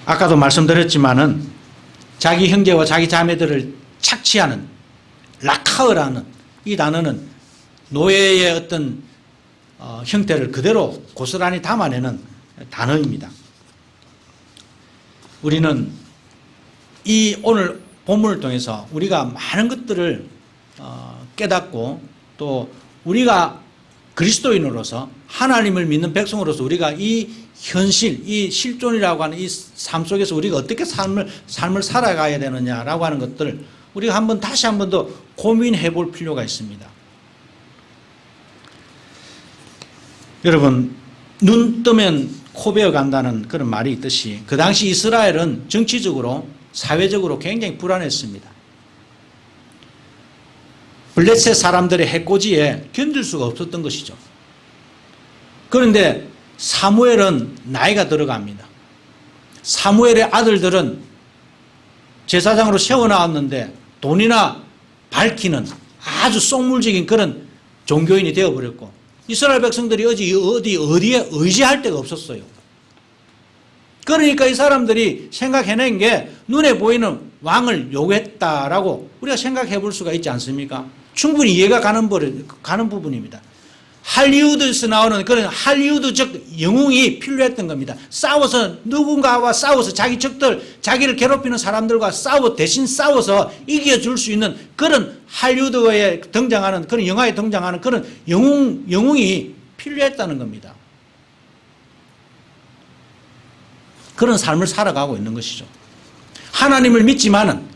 아까도 말씀드렸지만은 자기 형제와 자기 자매들을 착취하는 라카흐라는 이 단어는 노예의 어떤 형태를 그대로 고스란히 담아내는 단어입니다. 우리는 이 오늘 본문을 통해서 우리가 많은 것들을 깨닫고 또 우리가 그리스도인으로서 하나님을 믿는 백성으로서 우리가 이 현실, 이 실존이라고 하는 이 삶 속에서 우리가 어떻게 삶을 살아가야 되느냐라고 하는 것들 우리가 다시 한 번 더 고민해 볼 필요가 있습니다. 여러분, 눈 뜨면 코 베어 간다는 그런 말이 있듯이 그 당시 이스라엘은 정치적으로, 사회적으로 굉장히 불안했습니다. 블레셋 사람들의 해코지에 견딜 수가 없었던 것이죠. 그런데 사무엘은 나이가 들어갑니다. 사무엘의 아들들은 제사장으로 세워나왔는데 돈이나 밝히는 아주 속물적인 그런 종교인이 되어버렸고 이스라엘 백성들이 어디에 의지할 데가 없었어요. 그러니까 이 사람들이 생각해낸 게 눈에 보이는 왕을 요구했다라고 우리가 생각해 볼 수가 있지 않습니까? 충분히 이해가 가는 부분입니다. 할리우드에서 나오는 그런 할리우드적 영웅이 필요했던 겁니다. 싸워서 누군가와 싸워서 자기 적들, 자기를 괴롭히는 사람들과 대신 싸워서 이겨줄 수 있는 그런 할리우드에 등장하는 그런 영화에 등장하는 그런 영웅이 필요했다는 겁니다. 그런 삶을 살아가고 있는 것이죠. 하나님을 믿지만은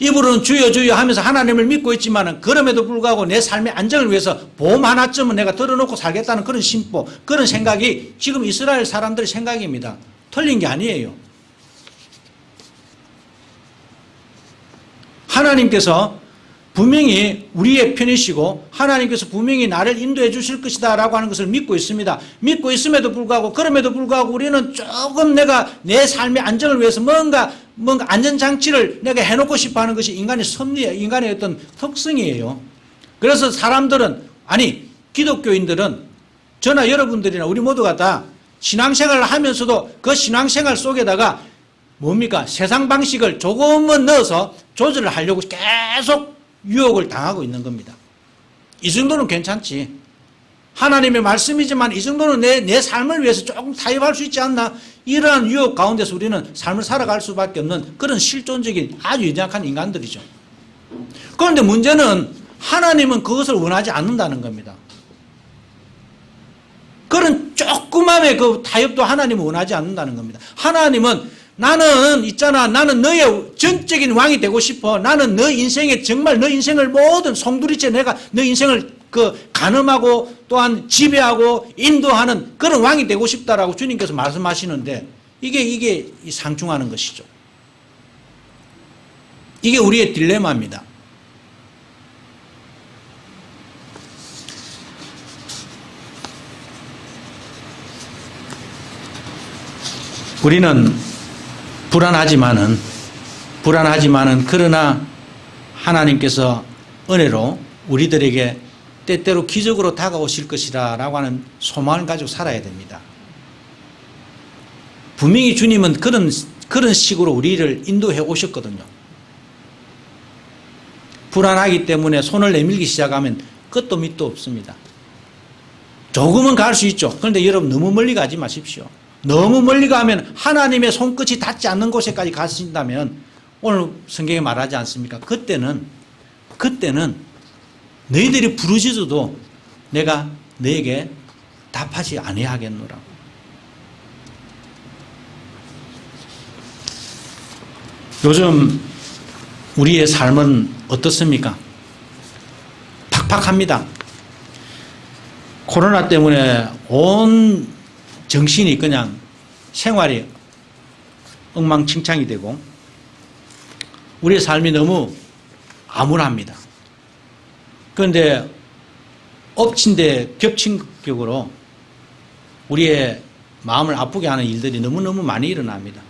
입으로는 주여 주여 하면서 하나님을 믿고 있지만은 그럼에도 불구하고 내 삶의 안정을 위해서 보험 하나쯤은 내가 들어놓고 살겠다는 그런 심보, 그런 생각이 지금 이스라엘 사람들의 생각입니다. 틀린 게 아니에요. 하나님께서 분명히 우리의 편이시고 하나님께서 분명히 나를 인도해 주실 것이다 라고 하는 것을 믿고 있습니다. 믿고 있음에도 불구하고 그럼에도 불구하고 우리는 조금 내가 내 삶의 안정을 위해서 뭔가 안전장치를 내가 해놓고 싶어 하는 것이 인간의 섭리예요. 인간의 어떤 특성이에요. 그래서 사람들은 기독교인들은 저나 여러분들이나 우리 모두가 다 신앙생활을 하면서도 그 신앙생활 속에다가 뭡니까? 세상 방식을 조금은 넣어서 조절을 하려고 계속 유혹을 당하고 있는 겁니다. 이 정도는 괜찮지. 하나님의 말씀이지만 이 정도는 내 삶을 위해서 조금 타협할 수 있지 않나? 이러한 유혹 가운데서 우리는 삶을 살아갈 수밖에 없는 그런 실존적인 아주 연약한 인간들이죠. 그런데 문제는 하나님은 그것을 원하지 않는다는 겁니다. 그런 조그마한 그 타협도 하나님은 원하지 않는다는 겁니다. 하나님은 나는 너의 전적인 왕이 되고 싶어. 나는 너 인생에 정말 너 인생을 모든 송두리째 내가 너 인생을 가늠하고 또한 지배하고 인도하는 그런 왕이 되고 싶다라고 주님께서 말씀하시는데 이게 상충하는 것이죠. 이게 우리의 딜레마입니다. 우리는 불안하지만은 그러나 하나님께서 은혜로 우리들에게 때때로 기적으로 다가오실 것이라고 하는 소망을 가지고 살아야 됩니다. 분명히 주님은 그런 식으로 우리를 인도해 오셨거든요. 불안하기 때문에 손을 내밀기 시작하면 끝도 밑도 없습니다. 조금은 갈 수 있죠. 그런데 여러분 너무 멀리 가지 마십시오. 너무 멀리 가면 하나님의 손끝이 닿지 않는 곳에까지 가신다면 오늘 성경에 말하지 않습니까? 그때는 너희들이 부르짖어도 내가 너에게 답하지 아니하겠노라. 요즘 우리의 삶은 어떻습니까? 팍팍합니다. 코로나 때문에 온 정신이 그냥 생활이 엉망진창이 되고 우리의 삶이 너무 암울합니다. 그런데 엎친 데 겹친 격으로 우리의 마음을 아프게 하는 일들이 너무너무 많이 일어납니다.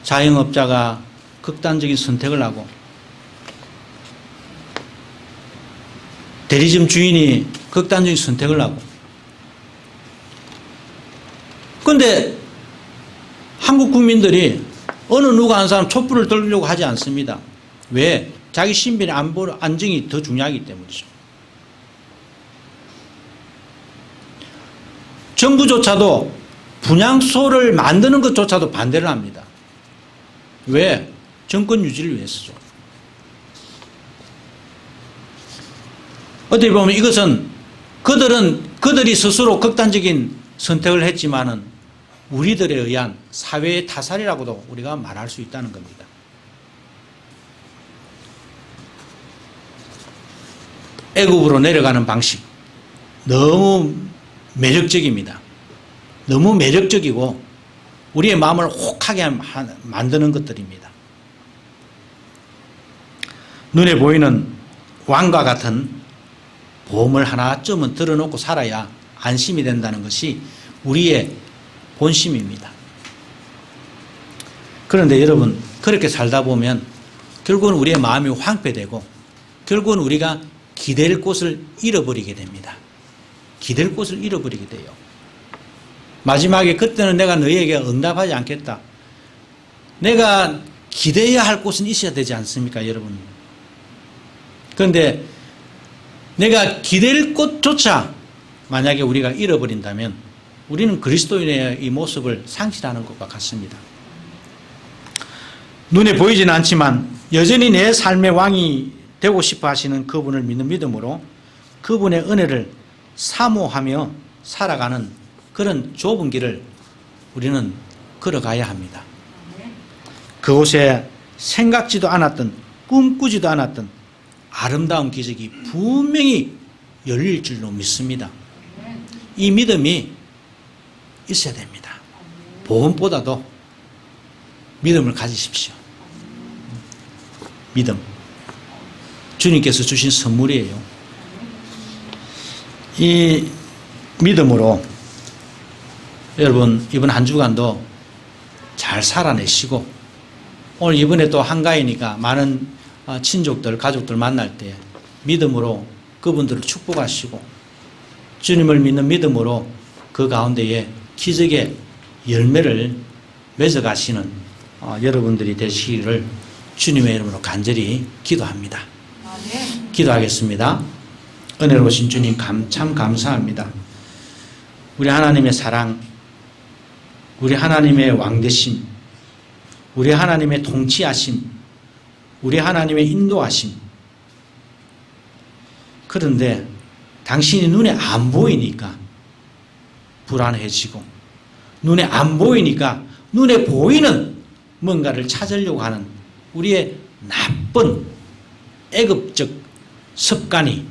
자영업자가 극단적인 선택을 하고 대리점 주인이 극단적인 선택을 하고 그런데 한국 국민들이 어느 누가 한 사람 촛불을 들려고 하지 않습니다. 왜? 자기 신변의 안정이 더 중요하기 때문이죠. 정부조차도 분향소를 만드는 것조차도 반대를 합니다. 왜? 정권 유지를 위해서죠. 어떻게 보면 이것은 그들이 스스로 극단적인 선택을 했지만은 우리들에 의한 사회의 타살이라고도 우리가 말할 수 있다는 겁니다. 애국으로 내려가는 방식 너무 매력적입니다. 너무 매력적이고 우리의 마음을 혹하게 만드는 것들입니다. 눈에 보이는 왕과 같은 보험을 하나쯤은 들어놓고 살아야 안심이 된다는 것이 우리의 본심입니다. 그런데 여러분, 그렇게 살다 보면 결국은 우리의 마음이 황폐되고 결국은 우리가 기댈 곳을 잃어버리게 됩니다. 기댈 곳을 잃어버리게 돼요. 마지막에 그때는 내가 너희에게 응답하지 않겠다. 내가 기대야 할 곳은 있어야 되지 않습니까, 여러분? 그런데 내가 기댈 곳조차 만약에 우리가 잃어버린다면 우리는 그리스도인의 이 모습을 상실하는 것과 같습니다. 눈에 보이지는 않지만 여전히 내 삶의 왕이 되고 싶어 하시는 그분을 믿는 믿음으로 그분의 은혜를 사모하며 살아가는 그런 좁은 길을 우리는 걸어가야 합니다. 그곳에 생각지도 않았던, 꿈꾸지도 않았던 아름다운 기적이 분명히 열릴 줄로 믿습니다. 이 믿음이 있어야 됩니다. 보험보다도 믿음을 가지십시오. 믿음. 주님께서 주신 선물이에요. 이 믿음으로 여러분 이번 한 주간도 잘 살아내시고 오늘 이번에 또 한가위니까 많은 친족들, 가족들 만날 때 믿음으로 그분들을 축복하시고 주님을 믿는 믿음으로 그 가운데에 기적의 열매를 맺어가시는 여러분들이 되시기를 주님의 이름으로 간절히 기도합니다. 기도하겠습니다. 은혜로우신 주님 참 감사합니다. 우리 하나님의 사랑, 우리 하나님의 왕되심, 우리 하나님의 통치하심, 우리 하나님의 인도하심. 그런데 당신이 눈에 안 보이니까 불안해지고 눈에 안 보이니까 눈에 보이는 뭔가를 찾으려고 하는 우리의 나쁜 애급적 습관이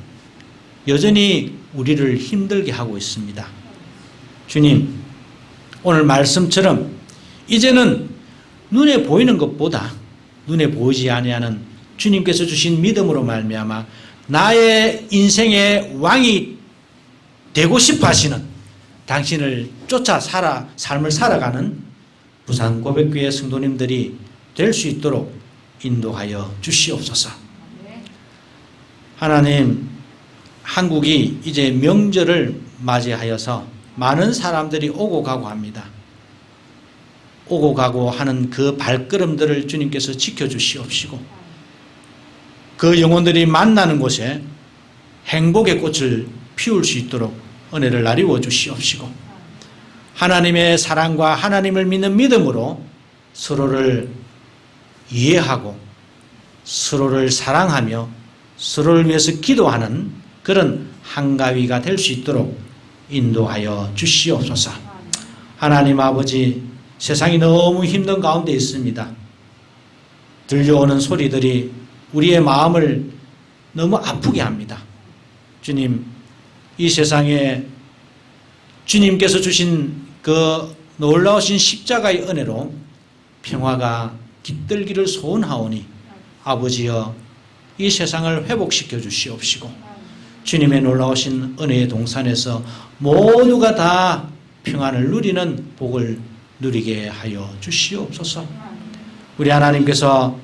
여전히 우리를 힘들게 하고 있습니다. 주님, 오늘 말씀처럼 이제는 눈에 보이는 것보다 눈에 보이지 아니하는 주님께서 주신 믿음으로 말미암아 나의 인생의 왕이 되고 싶어 하시는 당신을 쫓아 삶을 살아가는 부산고백교회 성도님들이 될 수 있도록 인도하여 주시옵소서. 하나님, 한국이 이제 명절을 맞이하여서 많은 사람들이 오고 가고 합니다. 오고 가고 하는 그 발걸음들을 주님께서 지켜주시옵시고 그 영혼들이 만나는 곳에 행복의 꽃을 피울 수 있도록 은혜를 나리워 주시옵시고 하나님의 사랑과 하나님을 믿는 믿음으로 서로를 이해하고 서로를 사랑하며 서로를 위해서 기도하는 그런 한가위가 될 수 있도록 인도하여 주시옵소서. 하나님 아버지, 세상이 너무 힘든 가운데 있습니다. 들려오는 소리들이 우리의 마음을 너무 아프게 합니다. 주님, 이 세상에 주님께서 주신 그 놀라우신 십자가의 은혜로 평화가 깃들기를 소원하오니 아버지여 이 세상을 회복시켜 주시옵시고 주님의 놀라우신 은혜의 동산에서 모두가 다 평안을 누리는 복을 누리게 하여 주시옵소서. 우리 하나님께서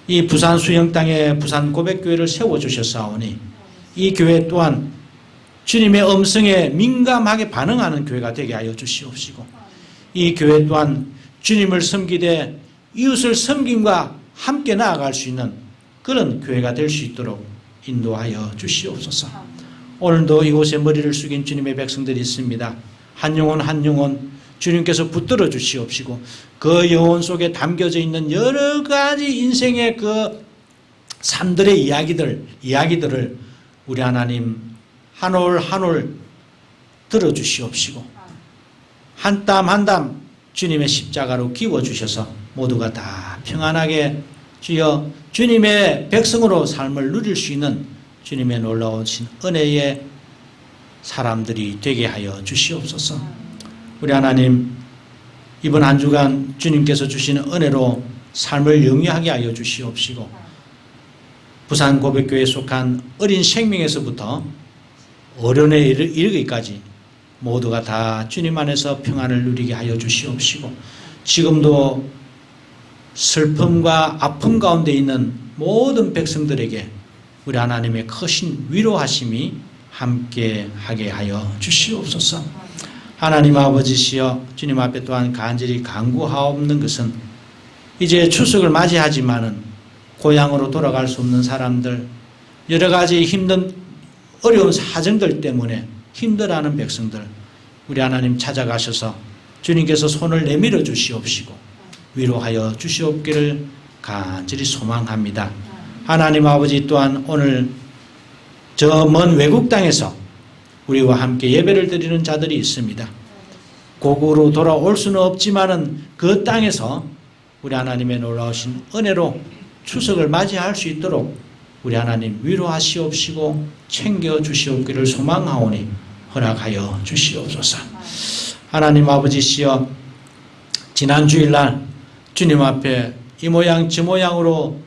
이 부산 수영 땅에 부산 고백교회를 세워주셨사오니 이 교회 또한 주님의 음성에 민감하게 반응하는 교회가 되게 하여 주시옵시고 이 교회 또한 주님을 섬기되 이웃을 섬김과 함께 나아갈 수 있는 그런 교회가 될 수 있도록 인도하여 주시옵소서. 오늘도 이곳에 머리를 숙인 주님의 백성들이 있습니다. 한 영혼 한 영혼 주님께서 붙들어 주시옵시고 그 영혼 속에 담겨져 있는 여러 가지 인생의 그 삶들의 이야기들을 우리 하나님 한 올 한 올 들어주시옵시고 한 땀 한 땀 주님의 십자가로 기워주셔서 모두가 다 평안하게 주여 주님의 백성으로 삶을 누릴 수 있는 주님의 놀라우신 은혜의 사람들이 되게 하여 주시옵소서. 우리 하나님 이번 한 주간 주님께서 주시는 은혜로 삶을 영위하게 하여 주시옵시고 부산 고백교회에 속한 어린 생명에서부터 어른에 이르기까지 모두가 다 주님 안에서 평안을 누리게 하여 주시옵시고 지금도 슬픔과 아픔 가운데 있는 모든 백성들에게 우리 하나님의 크신 위로하심이 함께 하게 하여 주시옵소서. 하나님 아버지시여 주님 앞에 또한 간절히 간구하옵는 것은 이제 추석을 맞이하지만은 고향으로 돌아갈 수 없는 사람들 여러 가지 힘든 어려운 사정들 때문에 힘들어하는 백성들 우리 하나님 찾아가셔서 주님께서 손을 내밀어 주시옵시고 위로하여 주시옵기를 간절히 소망합니다. 하나님 아버지 또한 오늘 저 먼 외국 땅에서 우리와 함께 예배를 드리는 자들이 있습니다. 고국으로 돌아올 수는 없지만은 그 땅에서 우리 하나님의 놀라우신 은혜로 추석을 맞이할 수 있도록 우리 하나님 위로하시옵시고 챙겨주시옵기를 소망하오니 허락하여 주시옵소서. 하나님 아버지시여 지난 주일날 주님 앞에 이 모양 저 모양으로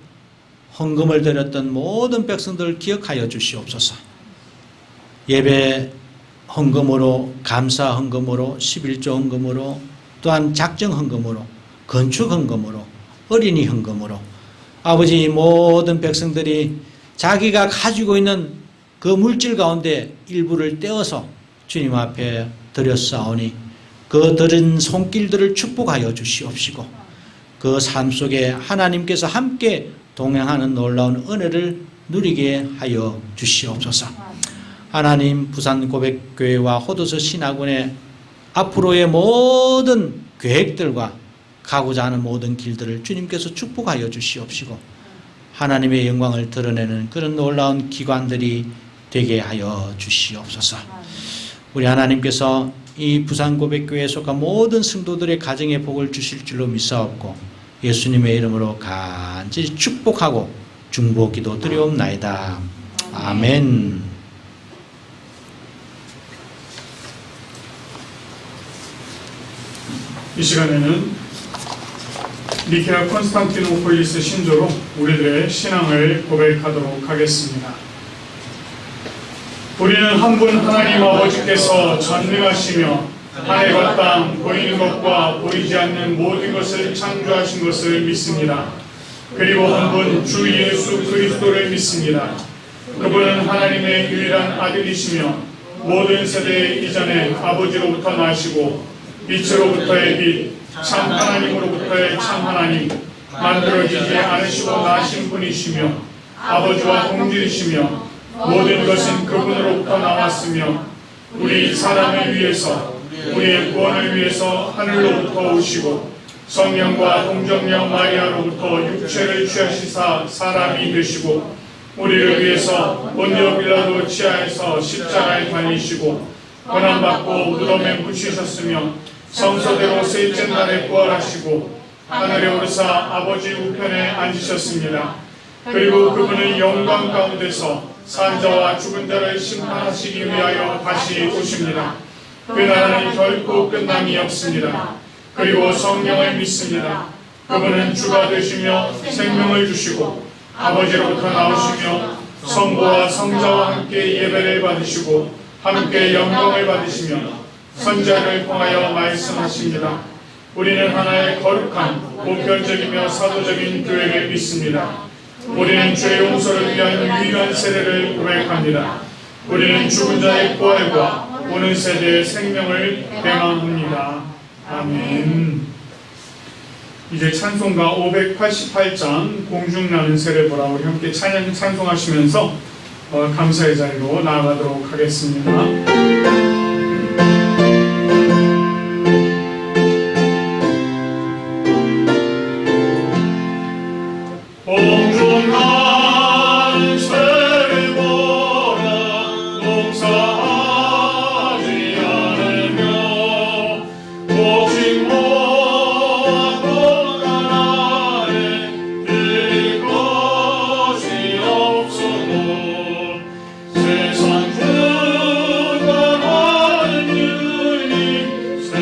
헌금을 드렸던 모든 백성들 기억하여 주시옵소서. 예배 헌금으로 감사 헌금으로 11조 헌금으로 또한 작정 헌금으로 건축 헌금으로 어린이 헌금으로 아버지 모든 백성들이 자기가 가지고 있는 그 물질 가운데 일부를 떼어서 주님 앞에 드렸사오니 그 드린 손길들을 축복하여 주시옵시고 그 삶 속에 하나님께서 함께 동행하는 놀라운 은혜를 누리게 하여 주시옵소서. 하나님 부산 고백교회와 호도서 신학원의 앞으로의 모든 계획들과 가고자 하는 모든 길들을 주님께서 축복하여 주시옵시고 하나님의 영광을 드러내는 그런 놀라운 기관들이 되게 하여 주시옵소서. 우리 하나님께서 이 부산 고백교회에 속한 모든 성도들의 가정에 복을 주실 줄로 믿사옵고 예수님의 이름으로 간절히 축복하고 중보 기도 드리옵나이다. 아멘. 이 시간에는 니케아 콘스탄티노폴리스 신조로 우리들의 신앙을 고백하도록 하겠습니다. 우리는 한 분 하나님 아버지께서 전능하시며 하늘과 땅 보이는 것과 보이지 않는 모든 것을 창조하신 것을 믿습니다. 그리고 한 분 주 예수 그리스도를 믿습니다. 그분은 하나님의 유일한 아들이시며 모든 세대 이전에 아버지로부터 나시고 빛으로부터의 빛 참 하나님으로부터의 참 하나님 만들어지지 않으시고 나신 분이시며 아버지와 동질이시며 모든 것은 그분으로부터 나왔으며 우리 사람을 위해서 우리의 구원을 위해서 하늘로부터 오시고 성령과 동정녀 마리아로부터 육체를 취하시사 사람이 되시고 우리를 위해서 본디오 빌라도 치하에서 십자가에 달리시고 고난받고 무덤에 묻히셨으며 성서대로 셋째 날에 부활하시고 하늘에 오르사 아버지 우편에 앉으셨습니다. 그리고 그분은 영광 가운데서 산자와 죽은 자를 심판하시기 위하여 다시 오십니다. 그 나라는 결코 끝남이 없습니다. 그리고 성령을 믿습니다. 그분은 주가 되시며 생명을 주시고 아버지로부터 나오시며 성부와 성자와 함께 예배를 받으시고 함께 영광을 받으시며 선자를 통하여 말씀하십니다. 우리는 하나의 거룩한 보편적이며 사도적인 교회를 믿습니다. 우리는 죄 용서를 위한 유일한 세례를 고백합니다. 우리는 죽은 자의 부활과 오는 세대의 생명을 대망합니다. 아멘. 이제 찬송가 588장 공중나는 새를 보라, 우리 함께 찬송하시면서 감사의 자리로 나아가도록 하겠습니다. 공중나는 새를 보라, 농사하지 않으며 곡식 모아 공간하에 드릴 것이 없어도 세상 주관하는 주님 새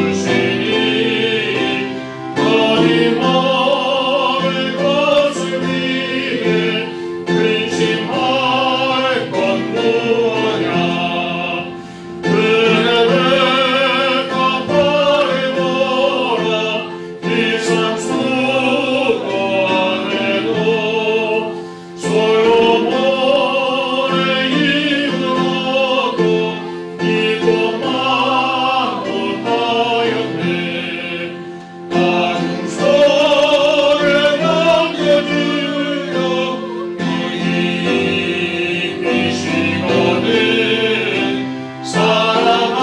먹여주시니 너희 먹을 것을 위해 근심할 것 무엇냐. 그네를 갚아를 보라, 이상 수고 안 해도 솔로몬의 이름으로도 이것만 못하였네. 가중소를 넘겨주려 이기시거든 사랑하는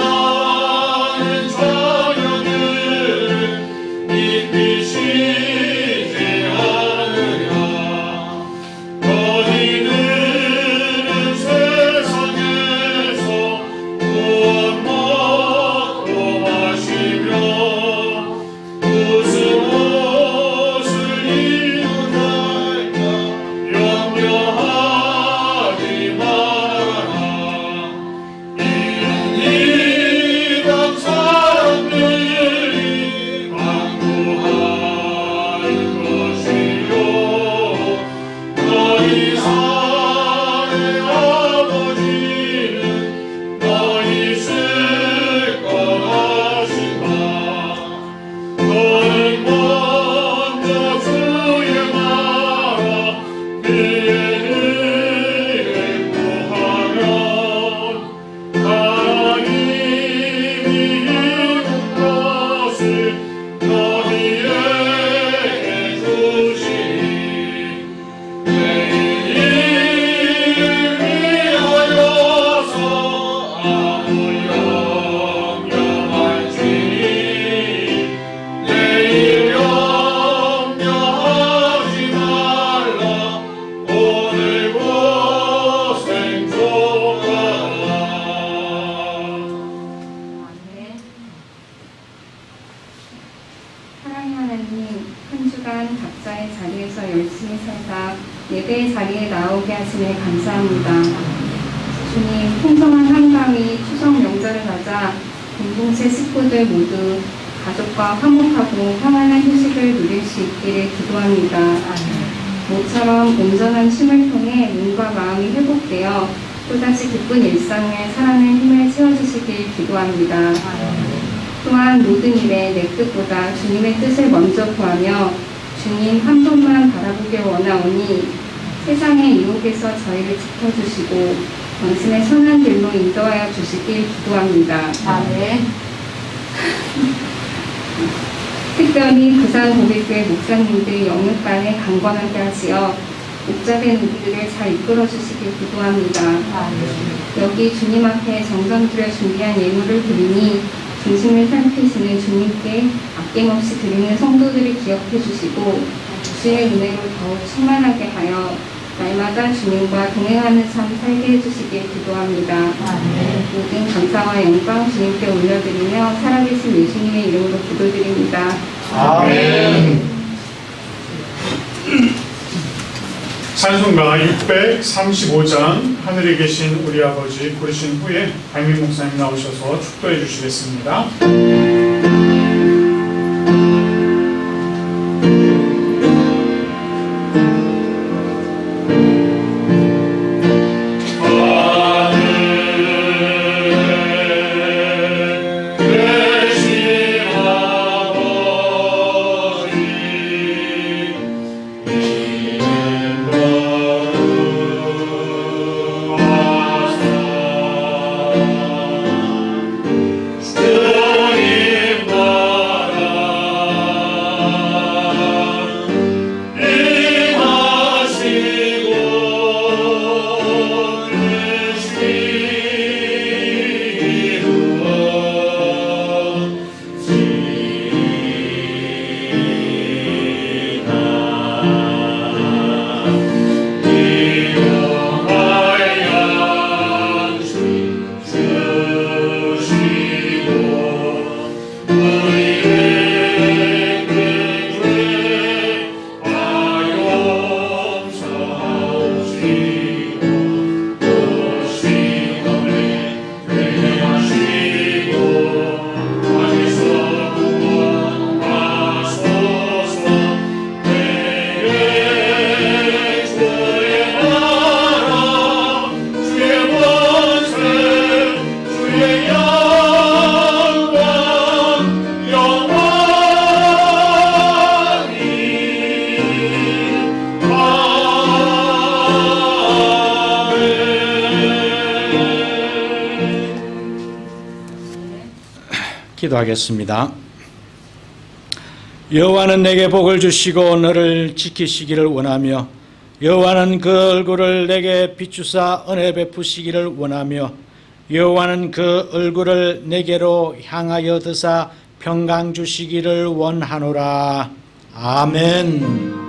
자녀들은 믿으시지 않으랴. 너희들은 세상에서 무엇 먹고 마시며 무슨 옷을 입을까 염려하지 말아라. 이는 이방 사람들이 강구할 것이요 너희 산의 아버지는 너희 쓸 것이다. 너는 먼저 주의 나라 그의 의를 구하면 하나님이 이룬 것을 너희에게 주시니 내일 위하여서 아무 염려할지니 내일 염려하지 말라. 오늘 고생 좋아라. 사랑의 하나님, 한 주간 각자의 자리에서 열심히 살다 예배의 자리에 나오게 하시니 감사합니다. 주님, 풍성한 한가위 추석 명절을 맞아 공동체 식구들 모두 가족과 화목하고 평안한 휴식을 누릴 수 있기를 기도합니다. 모처럼 온전한 쉼을 통해 몸과 마음이 회복되어 또다시 기쁜 일상을 살아낼 힘을 채워주시길 기도합니다. 또한 모든 일에 내 뜻보다 주님의 뜻을 먼저 구하며 주님 한 분만 바라보길 원하오니 세상의 유혹에서 저희를 지켜주시고 당신의 선한 길로 인도하여 주시길 기도합니다. 아멘. 특별히 부산 고백교회 목사님들 영육간에 강건하게 하시어 목자된 우리들을 잘 이끌어 주시길 기도합니다. 여기 주님 앞에 정성 들여 준비한 예물을 드리니 중심을 살피시는 주님께 아낌없이 드리는 성도들을 기억해 주시고 주의 은혜로 더욱 충만하게 하여 날마다 주님과 동행하는 삶 살게 해주시길 기도합니다. 모든 감사와 영광 주님께 올려드리며 살아계신 예수님의 이름으로 기도드립니다. 아멘. 찬송가 635장 하늘에 계신 우리 아버지 부르신 후에 박민 목사님 나오셔서 축도해 주시겠습니다. 기도하겠습니다. 여호와는 내게 복을 주시고 너를 지키시기를 원하며 여호와는 그 얼굴을 내게 비추사 은혜 베푸시기를 원하며 여호와는 그 얼굴을 내게로 향하여 드사 평강 주시기를 원하노라. 아멘.